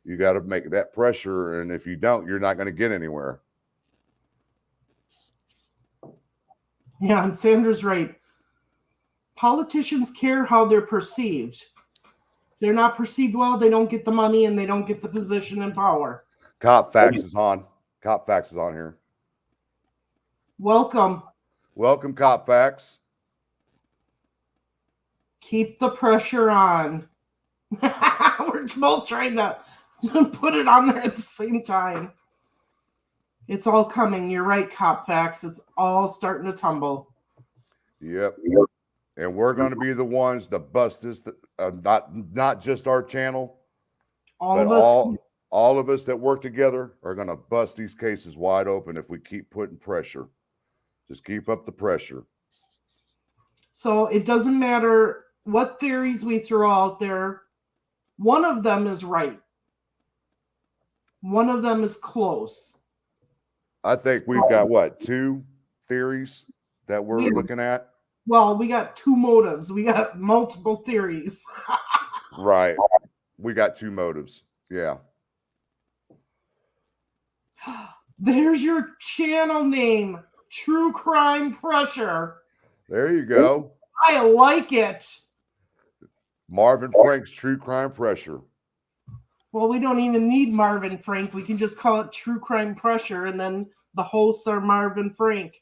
You gotta make that pressure, and if you don't, you're not gonna get anywhere. Yeah, and Sandra's right. Politicians care how they're perceived. If they're not perceived well, they don't get the money and they don't get the position and power. Cop Fax is on. Cop Fax is on here. Welcome. Welcome, Cop Fax. Keep the pressure on. We're both trying to put it on there at the same time. It's all coming. You're right, Cop Fax. It's all starting to tumble. Yep. And we're going to be the ones to bust this, not just our channel, but all of us that work together are going to bust these cases wide open if we keep putting pressure. Just keep up the pressure. So it doesn't matter what theories we throw out there. One of them is right. One of them is close. I think we've got, what, 2 theories that we're looking at? Well, we got 2 motives. We got multiple theories. Right. We got 2 motives. Yeah. There's your channel name. True Crime Pressure. There you go. I like it. Marvin Frank's True Crime Pressure. Well, we don't even need Marvin Frank. We can just call it True Crime Pressure, and then the hosts are Marvin Frank.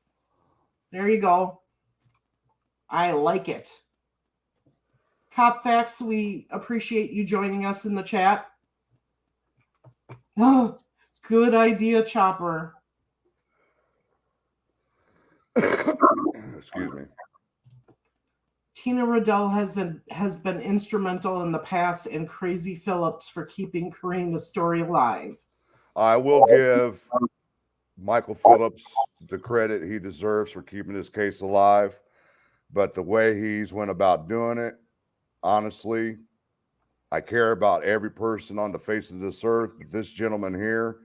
There you go. I like it. Cop Facts, we appreciate you joining us in the chat. Oh, good idea, Chopper. Excuse me. Tina Riddell has been instrumental in the past, and Crazy Phillips for keeping Karina's story alive. I will give Michael Phillips the credit he deserves for keeping this case alive, but the way he's went about doing it, honestly, I care about every person on the face of this earth, but this gentleman here,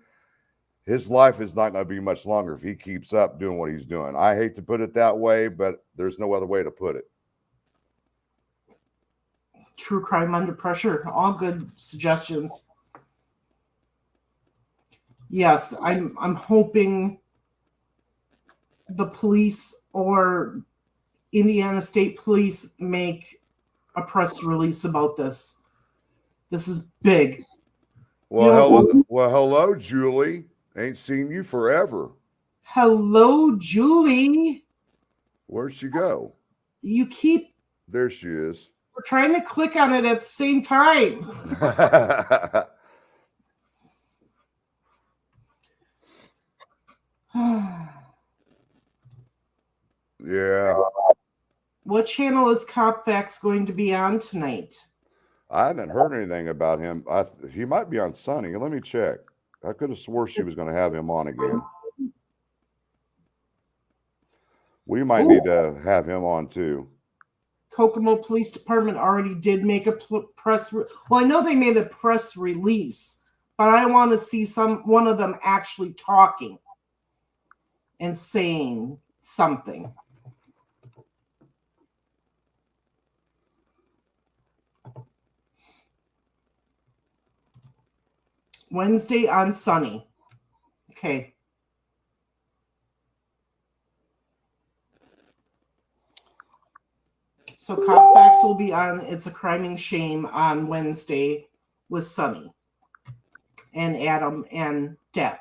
his life is not going to be much longer if he keeps up doing what he's doing. I hate to put it that way, but there's no other way to put it. True crime under pressure. All good suggestions. Yes, I'm hoping the police or Indiana State Police make a press release about this. This is big. Well, hello, Julie. Ain't seen you forever. Hello, Julie. Where'd she go? You keep... There she is. We're trying to click on it at the same time. Yeah. What channel is Copfax going to be on tonight? I haven't heard anything about him. He might be on Sunny. Let me check. I could have swore she was going to have him on again. We might need to have him on too. Kokomo Police Department already did make a press. Well, I know they made a press release, but I want to see one of them actually talking and saying something. Wednesday on Sunny. Okay. So Copfax will be on It's a Crime and Shame on Wednesday with Sunny and Adam and Deb.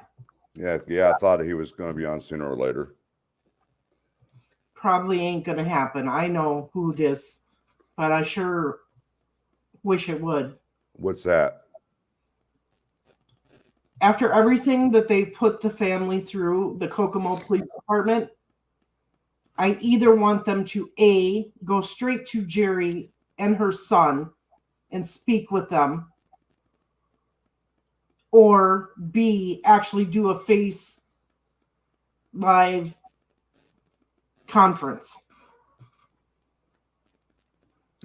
Yeah, I thought he was going to be on sooner or later. Probably ain't going to happen. I know who this, but I sure wish it would. What's that? After everything that they've put the family through, the Kokomo Police Department, I either want them to A, go straight to Jerry and her son and speak with them, or B, actually do a face live conference.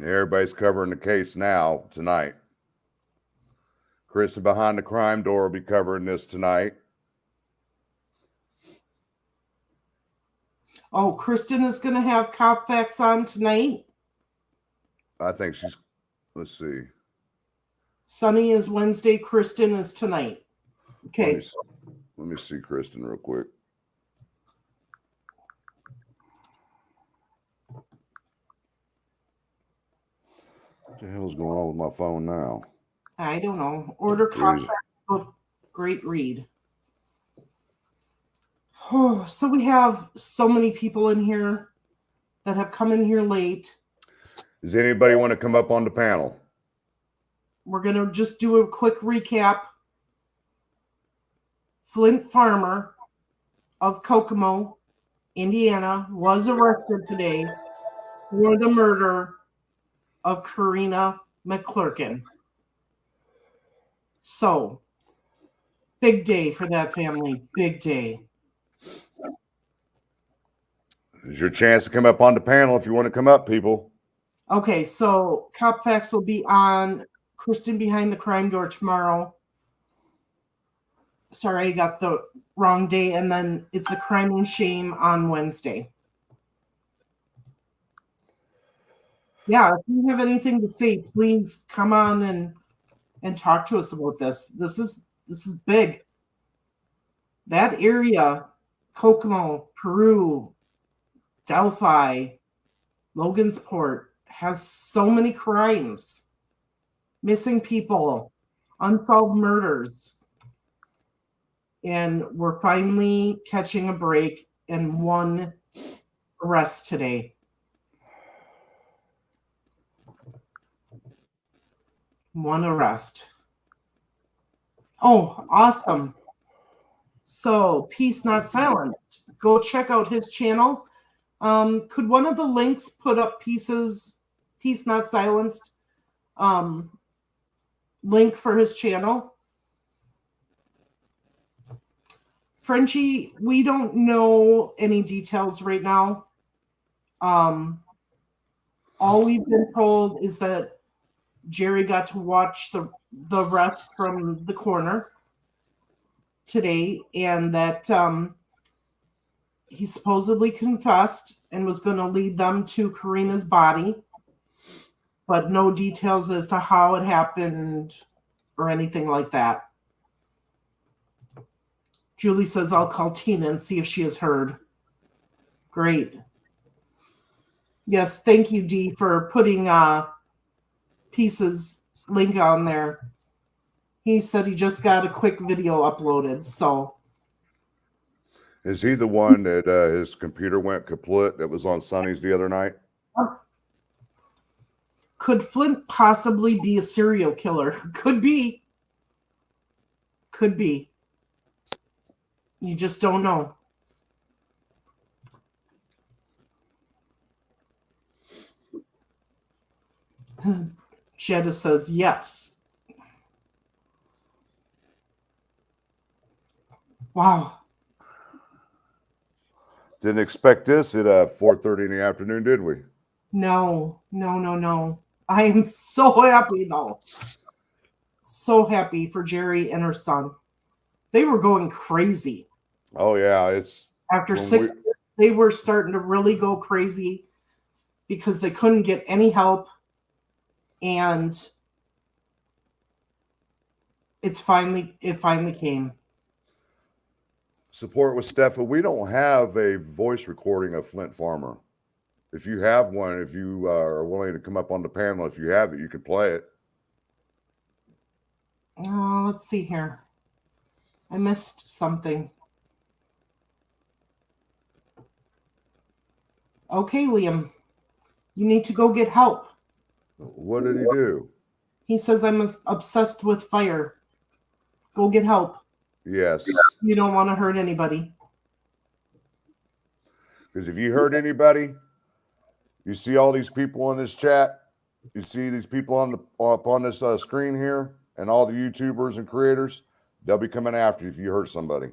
Everybody's covering the case now tonight. Kristen behind the crime door will be covering this tonight. Oh, Kristen is going to have Copfax on tonight. I think she's, let's see. Sunny is Wednesday. Kristen is tonight. Okay. Let me see Kristen real quick. What the hell's going on with my phone now? I don't know. Order Copfax book. Great read. Oh, so we have so many people in here that have come in here late. Does anybody want to come up on the panel? We're going to just do a quick recap. Flint Farmer of Kokomo, Indiana, was arrested today for the murder of Karina McKlerkin. So, big day for that family. Big day. It's your chance to come up on the panel if you want to come up, people. Okay, so Copfax will be on Kristen Behind the Crime Door tomorrow. Sorry, I got the wrong day. And then It's a Crime and Shame on Wednesday. Yeah, if you have anything to say, please come on and talk to us about this. This is big. That area, Kokomo, Peru, Delphi, Logansport, has so many crimes, missing people, unsolved murders. And we're finally catching a break and one arrest today. One arrest. Oh, awesome. So, Peace Not Silenced. Go check out his channel. Could one of the links put up Peace Not Silenced link for his channel? Frenchie, we don't know any details right now. All we've been told is that Jerry got to watch the rest from the corner today, and that he supposedly confessed and was going to lead them to Karina's body, but no details as to how it happened or anything like that. Julie says, I'll call Tina and see if she has heard. Great. Yes, thank you, Dee, for putting Pieces link on there. He said he just got a quick video uploaded, so. Is he the one that his computer went kaput that was on Sunny's the other night? Could Flint possibly be a serial killer? Could be. Could be. You just don't know. Jetta says yes. Wow. Didn't expect this at 4:30 in the afternoon, did we? No. I am so happy, though. So happy for Jerry and her son. They were going crazy. Oh, yeah. It's after 6 years, they were starting to really go crazy because they couldn't get any help. And it finally came. Support with Steffa. We don't have a voice recording of Flint Farmer. If you have one, if you are willing to come up on the panel, if you have it, you can play it. Let's see here. I missed something. Okay, Liam. You need to go get help. What did he do? He says I'm obsessed with fire. Go get help. Yes. You don't want to hurt anybody. Because if you hurt anybody, you see all these people in this chat, you see these people up on this screen here, and all the YouTubers and creators, they'll be coming after you if you hurt somebody.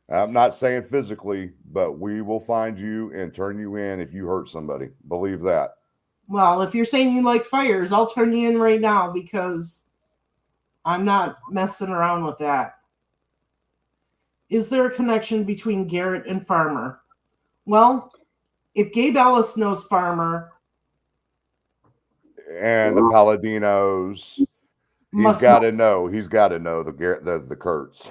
I'm not saying physically, but we will find you and turn you in if you hurt somebody. Believe that. Well, if you're saying you like fires, I'll turn you in right now because I'm not messing around with that. Is there a connection between Garrett and Farmer? Well, if Gabe Ellis knows Farmer and the Paladinos, he's got to know. He's got to know the Kurtz.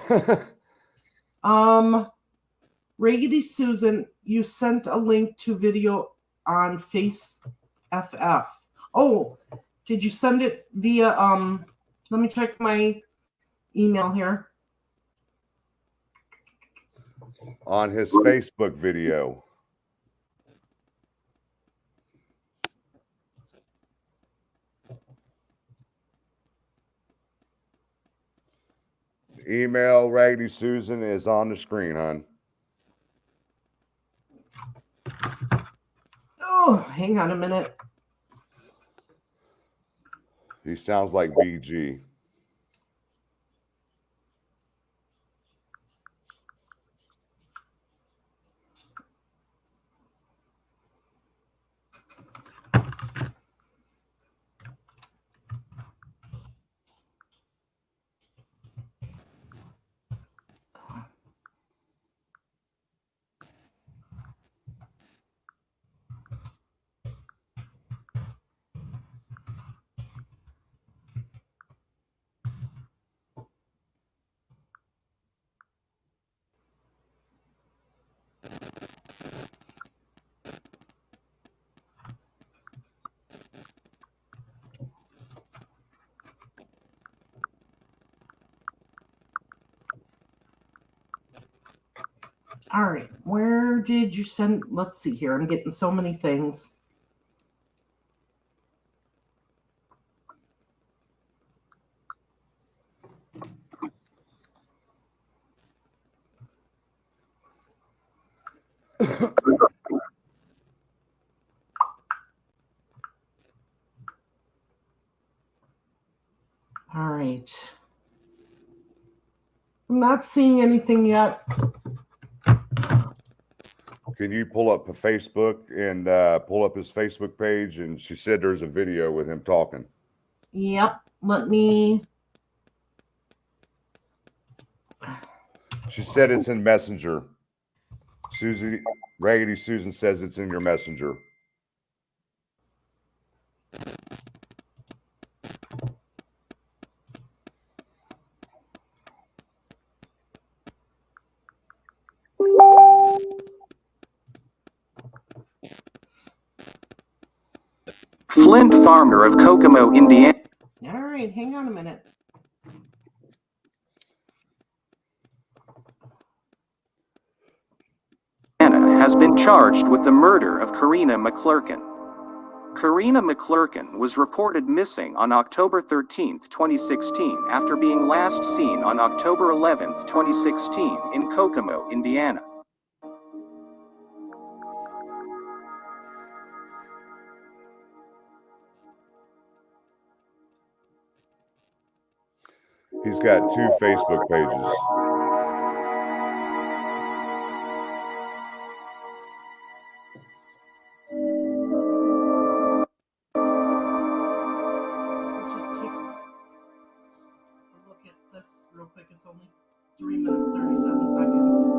Raggedy Susan, you sent a link to video on Face FF. Oh, did you send it via let me check my email here. On his Facebook video. Email Raggedy Susan is on the screen, hon. Oh, hang on a minute. He sounds like BG. All right, where did you send? Let's see here. I'm getting so many things. All right. I'm not seeing anything yet. Can you pull up a Facebook and pull up his Facebook page? And she said there's a video with him talking. Yep. Let me. She said it's in Messenger. Raggedy Susan says it's in your Messenger. Flint farmer of Kokomo, Indiana. All right, hang on a minute. Has been charged with the murder of Karina McKlerkin. Karina McKlerkin was reported missing on October 13, 2016, after being last seen on October 11, 2016, in Kokomo, Indiana. He's got 2 Facebook pages. Let's just take a look at this real quick. It's only 3 minutes, 37 seconds.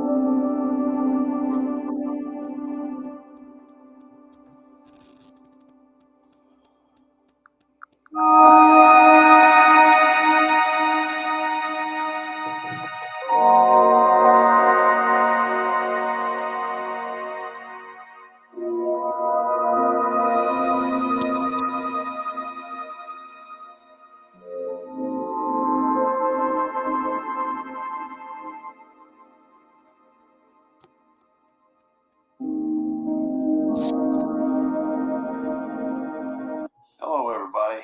Hello, everybody.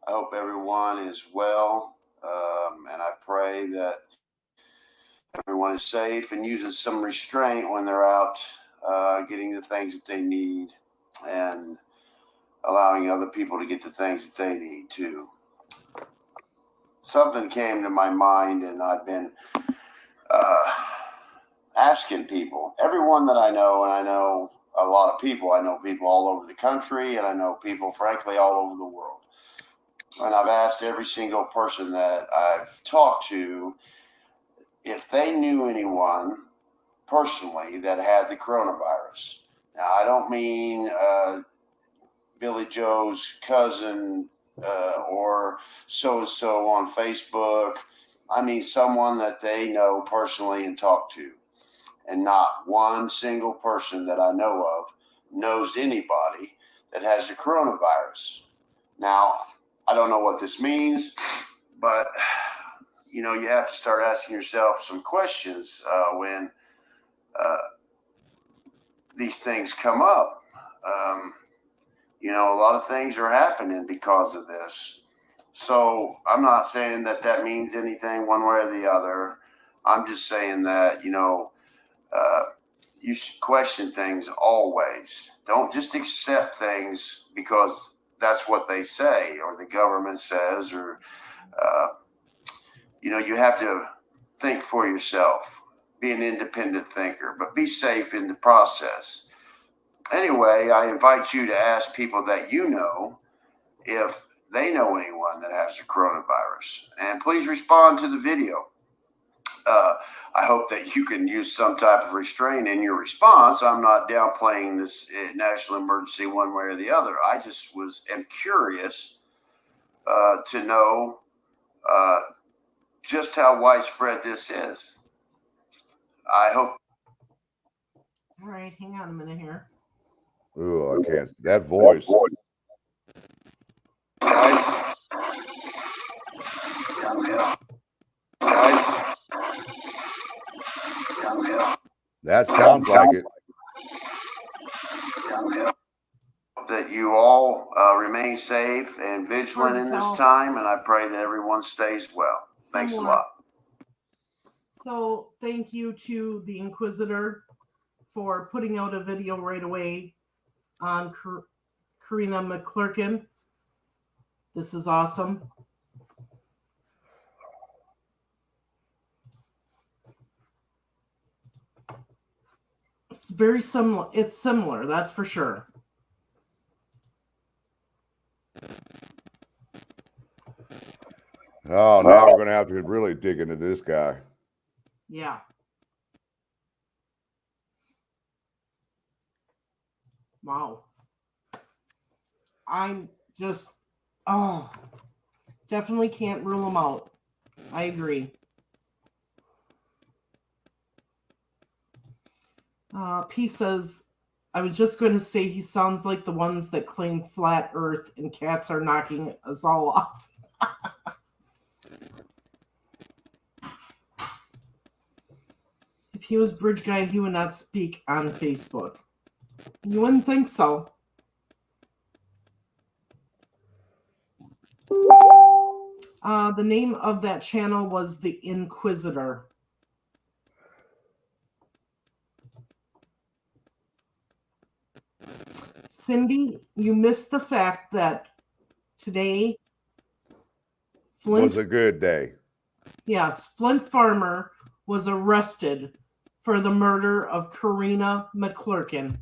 I hope everyone is well, and I pray that everyone is safe and uses some restraint when they're out getting the things that they need and allowing other people to get the things that they need too. Something came to my mind, and I've been asking people, everyone that I know, and I know a lot of people. I know people all over the country, and I know people, frankly, all over the world. And I've asked every single person that I've talked to if they knew anyone personally that had the coronavirus. Now, I don't mean Billy Joe's cousin or so-and-so on Facebook. I mean someone that they know personally and talk to. And not one single person that I know of knows anybody that has the coronavirus. Now, I don't know what this means, but you have to start asking yourself some questions when these things come up. A lot of things are happening because of this. So I'm not saying that means anything one way or the other. I'm just saying that, you should question things always. Don't just accept things because that's what they say or the government says, or, you have to think for yourself, be an independent thinker, but be safe in the process. Anyway, I invite you to ask people that you know if they know anyone that has the coronavirus. And please respond to the video. I hope that you can use some type of restraint in your response. I'm not downplaying this national emergency one way or the other. I just am curious to know just how widespread this is. I hope. All right, hang on a minute here. Ooh, I can't. That voice. That sounds like it. That you all remain safe and vigilant in this time, and I pray that everyone stays well. Thanks a lot. So thank you to the Inquisitor for putting out a video right away on Karina McKlerkin. This is awesome. It's very similar. It's similar, that's for sure. Oh, now we're going to have to really dig into this guy. Yeah. Wow. I'm just, definitely can't rule him out. I agree. P says, I was just going to say he sounds like the ones that claim flat earth and cats are knocking us all off. If he was Bridge Guy, he would not speak on Facebook. You wouldn't think so. The name of that channel was The Inquisitor. Cindy, you missed the fact that today Flint Was a good day. Yes, Flint Farmer was arrested for the murder of Karina McKlerkin.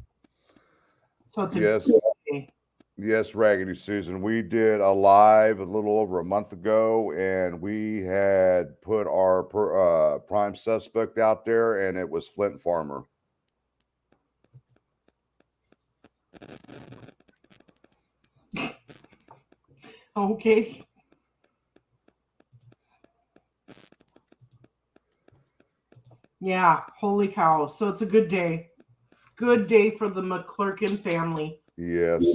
So it's a Yes. good day. Yes, Raggedy Susan. We did a live a little over a month ago, and we had put our prime suspect out there, and it was Flint Farmer. Okay. Yeah, holy cow. So it's a good day. Good day for the McKlerkin family. Yes.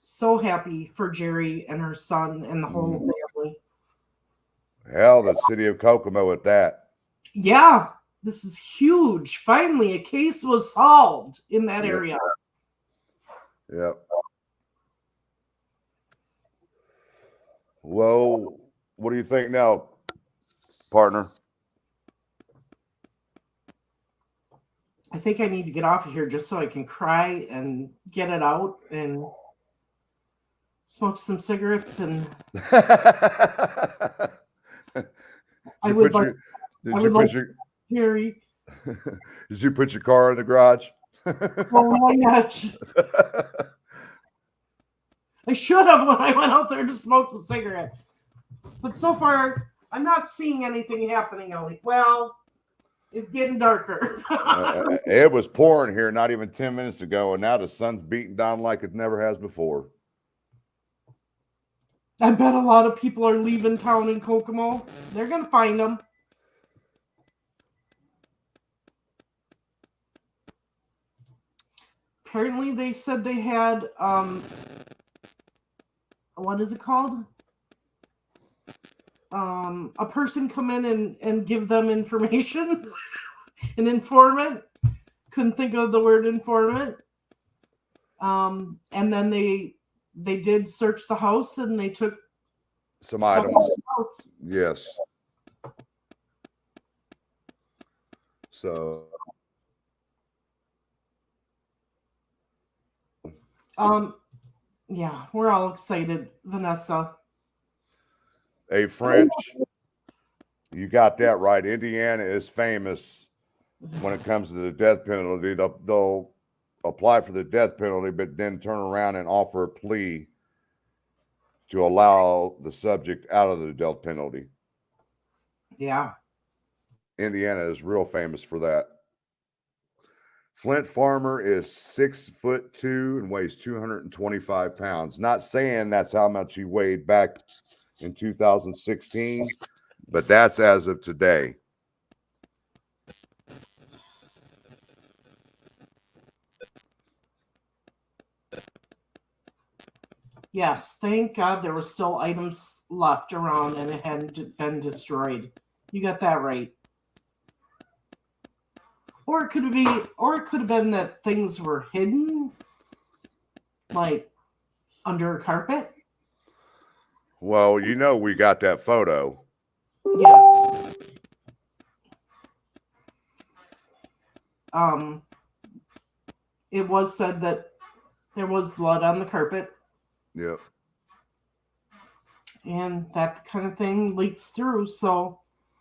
So happy for Jerry and her son and the whole family. Hell, the city of Kokomo at that. Yeah, this is huge. Finally, a case was solved in that Yep. area. Yep. Well, what do you think now, partner? I think I need to get off of here just so I can cry and get it out and smoke some cigarettes. And I would like Jerry. Did you put your car in the garage? Oh my gosh. I should have when I went out there to smoke the cigarette. But so far, I'm not seeing anything happening, Ellie. Well, it's getting darker. It was pouring here not even 10 minutes ago, and now the sun's beating down like it never has before. I bet a lot of people are leaving town in Kokomo. They're going to find them. Apparently, they said they had, what is it called? A person come in and give them information. An informant. Couldn't think of the word informant. And then they did search the house and they took Some stuff items. out of the house. Yes. So. Yeah, we're all excited, Vanessa. Hey, French, you got that right. Indiana is famous when it comes to the death penalty. They'll apply for the death penalty, but then turn around and offer a plea to allow the subject out of the death penalty. Yeah. Indiana is real famous for that. Flint Farmer is 6'2" and weighs 225 pounds. Not saying that's how much he weighed back in 2016, but that's as of today. Yes, thank God there were still items left around and it hadn't been destroyed. You got that right. Or it could have been that things were hidden, like under a carpet. Well, you know we got that photo. Yes. It was said that there was blood on the carpet. Yep. And that kind of thing leaks through. So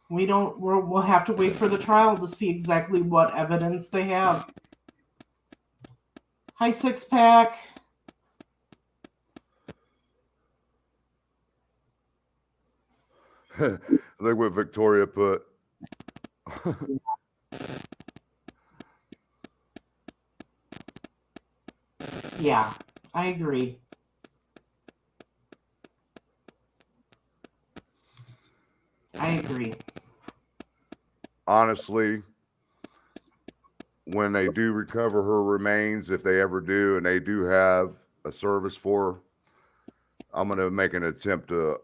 We'll have to wait for the trial to see exactly what evidence they have. Hi, Six Pack. Look what Victoria put. Yeah, I agree. I agree. Honestly, when they do recover her remains, if they ever do, and they do have a service for her, I'm going to make an attempt to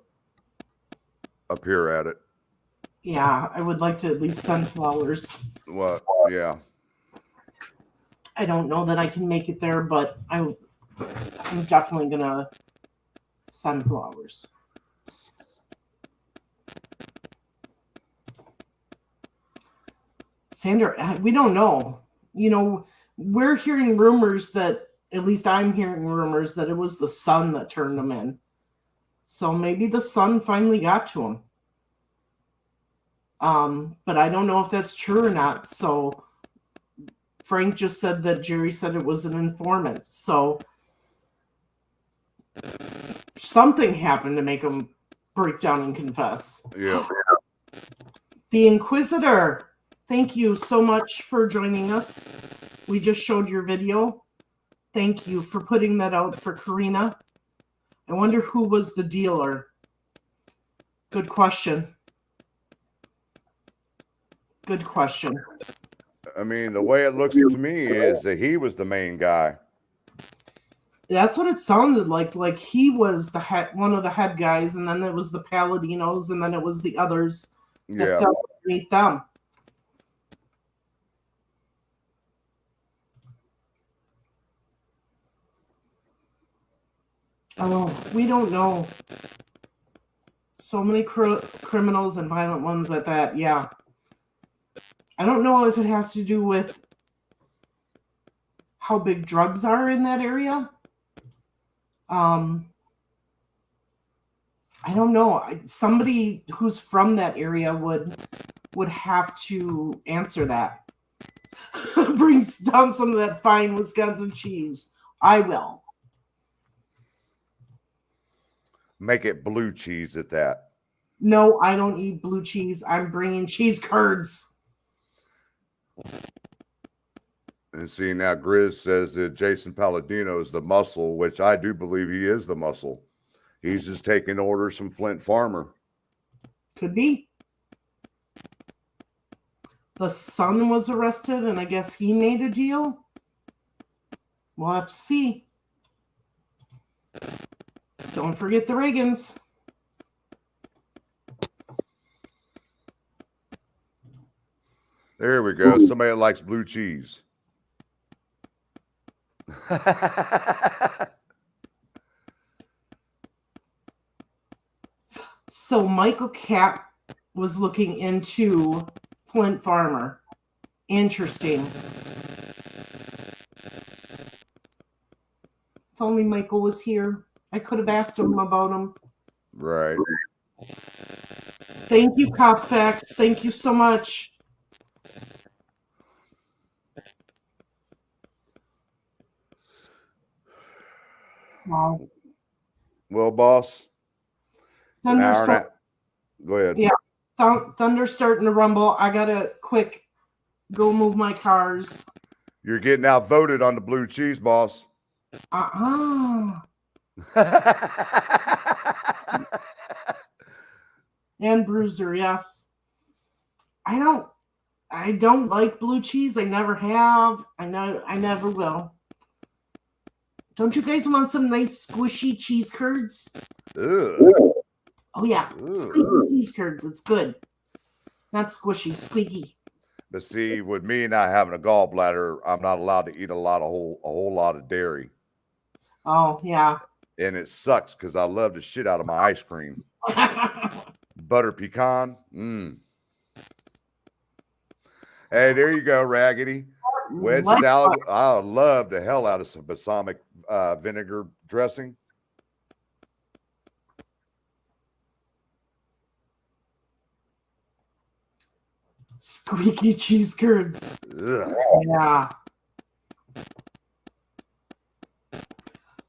appear at it. Yeah, I would like to at least send flowers. What? Yeah. I don't know that I can make it there, but I'm definitely gonna send flowers. Sandra, we don't know. You know, we're hearing rumors that, at least I'm hearing rumors that it was the son that turned them in. So maybe the son finally got to him. But I don't know if that's true or not. So Frank just said that Jerry said it was an informant. So something happened to make him break down and confess. Yeah. The Inquisitor, thank you so much for joining us. We just showed your video. Thank you for putting that out for Karina. I wonder who was the dealer. Good question. Good question. I mean, the way it looks to me is that he was the main guy. That's what it sounded like. Like he was the head, one of the head guys, and then it was the Paladinos, and then it was the others that Yeah. fell underneath them. Oh, we don't know. So many criminals and violent ones at that. Yeah. I don't know if it has to do with how big drugs are in that area. I don't know. Somebody who's from that area would have to answer that. Brings down some of that fine Wisconsin cheese. I will. Make it blue cheese at that. No, I don't eat blue cheese. I'm bringing cheese curds. And see, now Grizz says that Jason Palladino is the muscle, which I do believe he is the muscle. He's just taking orders from Flint Farmer. Could be. The son was arrested, and I guess he made a deal. We'll have to see. Don't forget the Reagans. There we go. Somebody that likes blue cheese. So Michael Capp was looking into Flint Farmer. Interesting. If only Michael was here, I could have asked him about him. Right. Thank you, Cop Facts. Thank you so much. Wow. Well, boss, it's an hour and a half. Go ahead. Yeah. Thunder starting to rumble. I gotta quick go move my cars. You're getting outvoted on the blue cheese, boss. And Bruiser, yes. I don't like blue cheese. I never have. I never will. Don't you guys want some nice squishy cheese curds? Ugh. Oh yeah, squeaky cheese curds. It's good. Not squishy, squeaky. But see, with me not having a gallbladder, I'm not allowed to eat a whole lot of dairy. Oh yeah. And it sucks because I love the shit out of my ice cream. Butter pecan. Hey, there you go, Raggedy. Wedge salad. I love the hell out of some balsamic vinegar dressing. Squeaky cheese curds. Ugh. Yeah.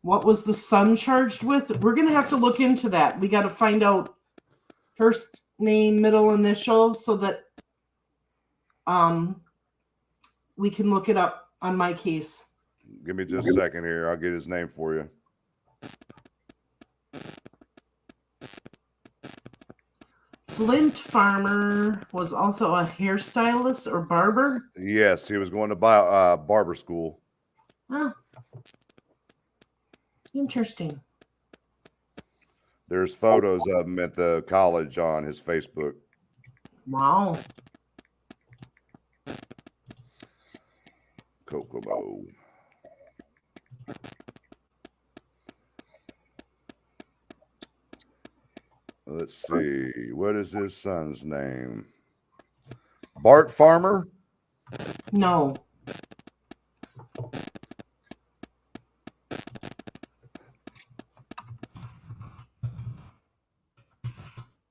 What was the son charged with? We're going to have to look into that. We got to find out first name, middle initial, so that we can look it up on my case. Give me just a second here. I'll get his name for you. Flint Farmer was also a hairstylist or barber. Yes, he was going to buy barber school. Oh, interesting. There's photos of him at the college on his Facebook. Wow. Kokomo. Let's see. What is his son's name? Bart Farmer? No.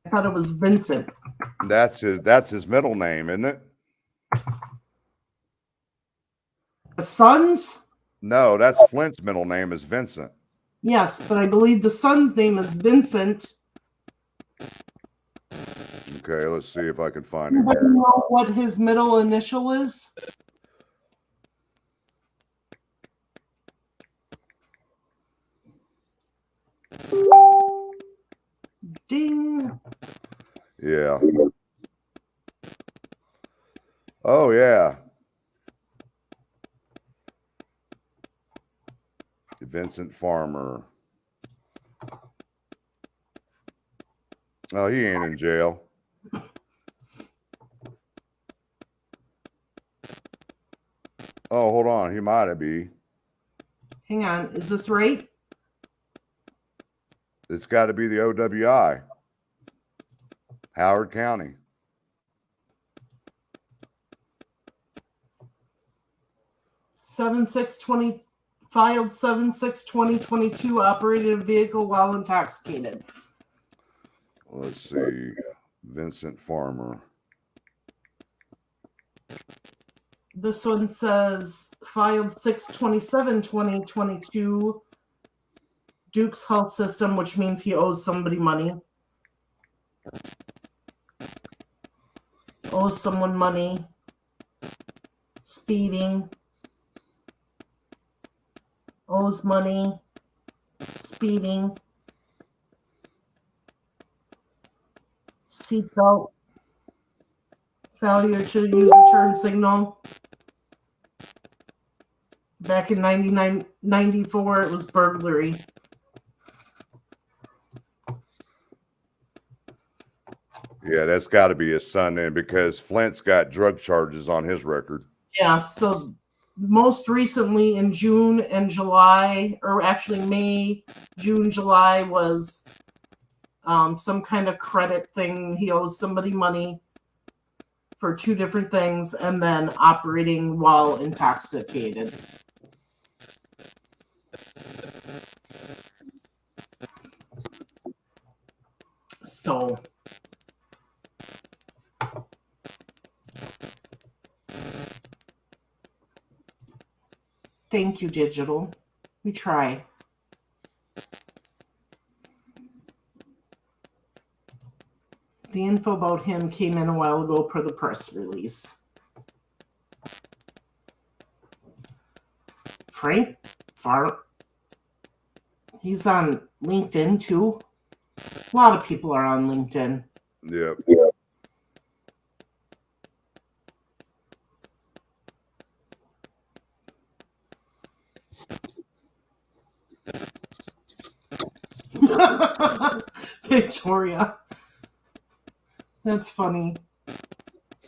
I thought it was Vincent. That's his middle name, isn't it? The son's? No, that's Flint's middle name is Vincent. Yes, but I believe the son's name is Vincent. Okay, let's see if I can find him Anybody here. know what his middle initial is? Ding. Yeah. Oh, yeah. Vincent Farmer. Oh, he ain't in jail. Oh, hold on. He might be. Hang on. Is this right? It's got to be the OWI. Howard County. Filed 7/6/2022, operated a vehicle while intoxicated. Let's see. Vincent Farmer. This one says filed 6/27/2022. Duke's Health System, which means he owes somebody money. Owes someone money. Speeding. Owes money. Speeding. Seatbelt. Failure to use a turn signal. Back in 94, it was burglary. Yeah, that's got to be his son then, because Flint's got drug charges on his record. Yeah, so most recently in June and July, or actually May, June, July, was some kind of credit thing. He owes somebody money for two different things, and then operating while intoxicated. So thank you, Digital. We try. The info about him came in a while ago per the press release. Frank Farm. He's on LinkedIn too. A lot of people are on LinkedIn. Yep. Victoria. That's funny.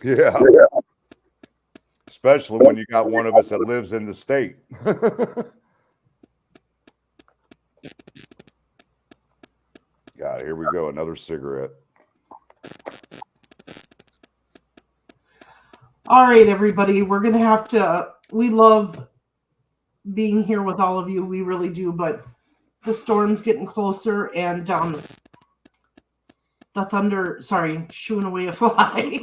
Yeah. Especially when you got one of us that lives in the state. God, here we go. Another cigarette. All right, everybody. We're going to have to. We love being here with all of you. We really do. But the storm's getting closer. And the thunder, sorry, shooing away a fly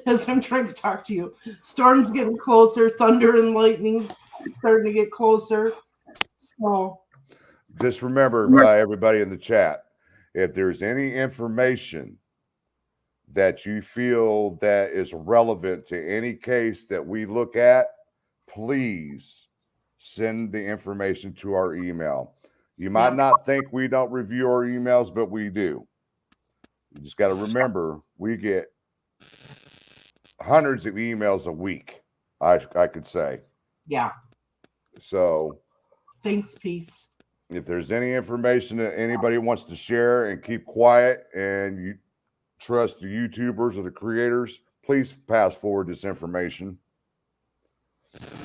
as I'm trying to talk to you. Storm's getting closer, thunder and lightning's starting to get closer. So Just remember, everybody in the chat, if there's any information that you feel that is relevant to any case that we look at, please send the information to our email. You might not think we don't review our emails, but we do. You just got to remember, we get hundreds of emails a week, I could say. yeah. So Thanks, peace. if there's any information that anybody wants to share and keep quiet and you trust the YouTubers or the creators, please pass forward this information.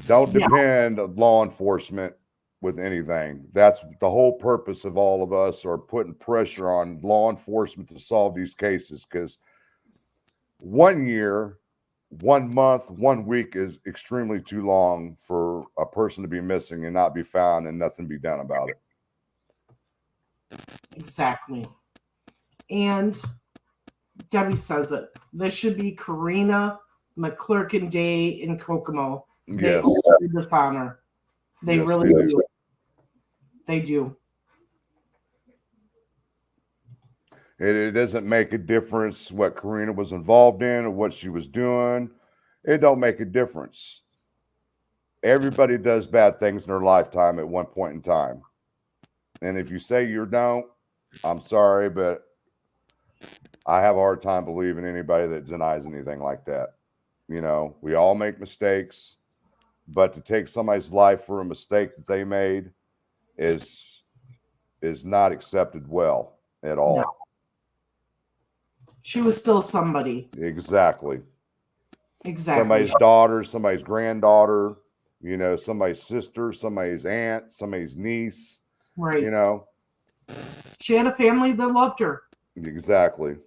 Don't depend on law enforcement with anything. That's the whole purpose of all of us are putting pressure on law enforcement to solve these cases, because 1 year, 1 month, 1 week is extremely too long for a person to be missing and not be found and nothing be done about it. Exactly. And Debbie says it. This should be Karina McKlerkin Day in Kokomo. They Yes. owe her this honor. They Yes, really they do. They do. It doesn't make a difference what Karina was involved in or what she was doing. It don't make a difference. Everybody does bad things in their lifetime at one point in time. And if you say you don't, I'm sorry, but I have a hard time believing anybody that denies anything like that. You know, we all make mistakes, but to take somebody's life for a mistake that they made is not accepted well at all. No. She was still somebody. Exactly. Exactly. Somebody's daughter, somebody's granddaughter, you know, somebody's sister, somebody's aunt, somebody's niece. Right. You know, she had a family that loved her. Exactly.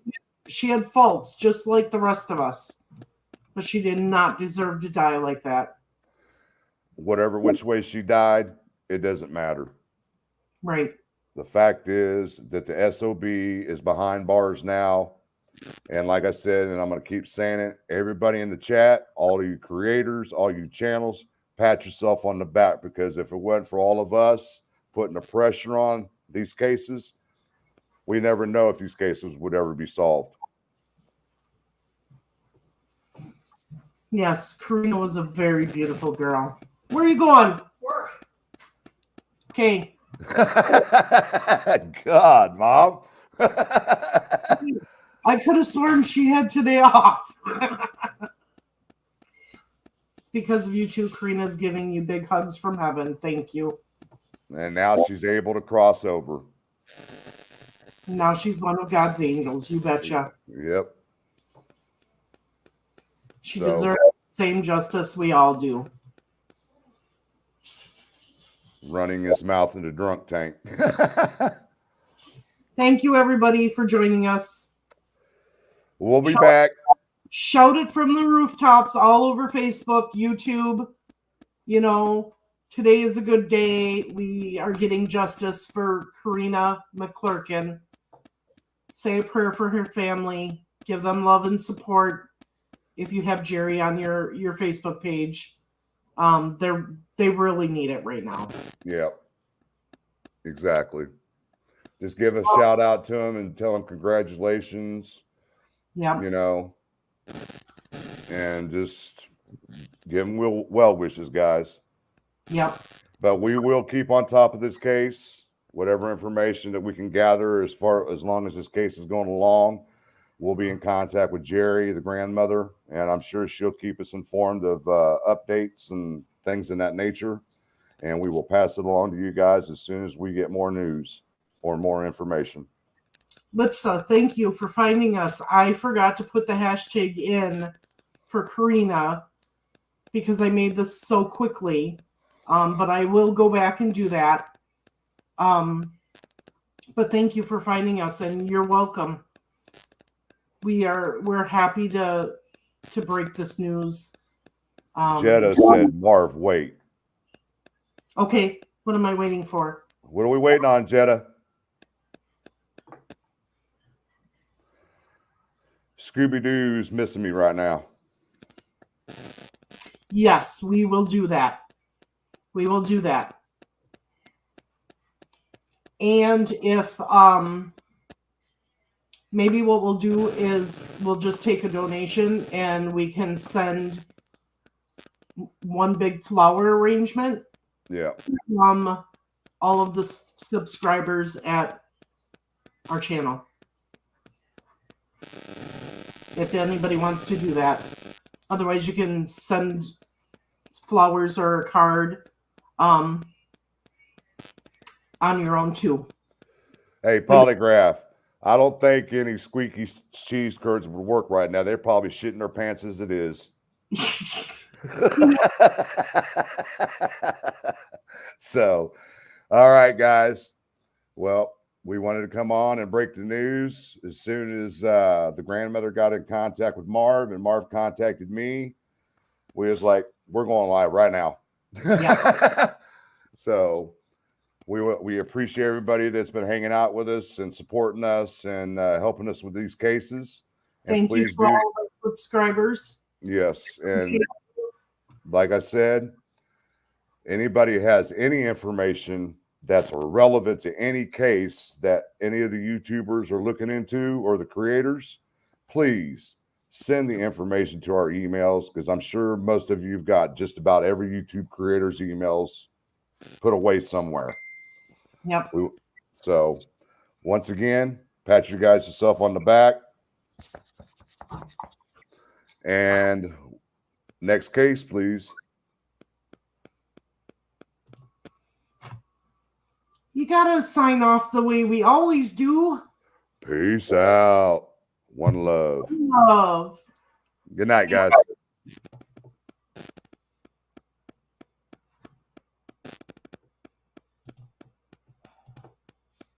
She had faults just like the rest of us, but she did not deserve to die like that. Whatever which way she died, it doesn't matter. Right. The fact is that the SOB is behind bars now. And like I said, and I'm going to keep saying it, everybody in the chat, all you creators, all you channels, pat yourself on the back, because if it wasn't for all of us putting the pressure on these cases, we never know if these cases would ever be solved. Yes, Karina was a very beautiful girl. Where are you going? Work. Okay. God, Mom. I could have sworn she had today off. It's because of you two. Karina's giving you big hugs from heaven. Thank you. And now she's able to cross over. Now she's one of God's angels. You betcha. Yep. She deserves the same justice we all do. Running his mouth in the drunk tank. Thank you, everybody, for joining us. We'll be back. Shout it from the rooftops all over Facebook, YouTube. You know, today is a good day. We are getting justice for Karina McKlerkin. Say a prayer for her family. Give them love and support. If you have Jerry on your Facebook page, they really need it right now. Yep. Exactly. Just give a shout out to him and tell him congratulations. Yeah. You know, and just give him well wishes, guys. Yep. But we will keep on top of this case. Whatever information that we can gather as long as this case is going along, we'll be in contact with Jerry, the grandmother, and I'm sure she'll keep us informed of updates and things in that nature. And we will pass it along to you guys as soon as we get more news or more information. Lipsa, thank you for finding us. I forgot to put the hashtag in for Karina because I made this so quickly. But I will go back and do that. But thank you for finding us, and you're welcome. We're happy to break this news. Jetta said, Marv, wait. Okay, what am I waiting for? What are we waiting on, Jetta? Scooby-Doo's missing me right now. Yes, we will do that. We will do that. And if maybe what we'll do is we'll just take a donation and we can send one big flower arrangement Yeah. from all of the subscribers at our channel. If anybody wants to do that. Otherwise, you can send flowers or a card on your own too. Hey, Polygraph. I don't think any squeaky cheese curds would work right now. They're probably shitting their pants as it is. So, all right, guys. Well, we wanted to come on and break the news as soon as the grandmother got in contact with Marv, and Marv contacted me. We was like, we're going live right now. Yeah. So we appreciate everybody that's been hanging out with us and supporting us and helping us with these cases. And Thank you please for do. all the subscribers. Yes. And like I said, anybody has any information that's relevant to any case that any of the YouTubers are looking into or the creators, please send the information to our emails, because I'm sure most of you've got just about every YouTube creator's emails put away somewhere. Yep. So once again, pat you guys yourself on the back. And next case, please. You gotta sign off the way we always do. Peace out. One love. Love. Good night, guys.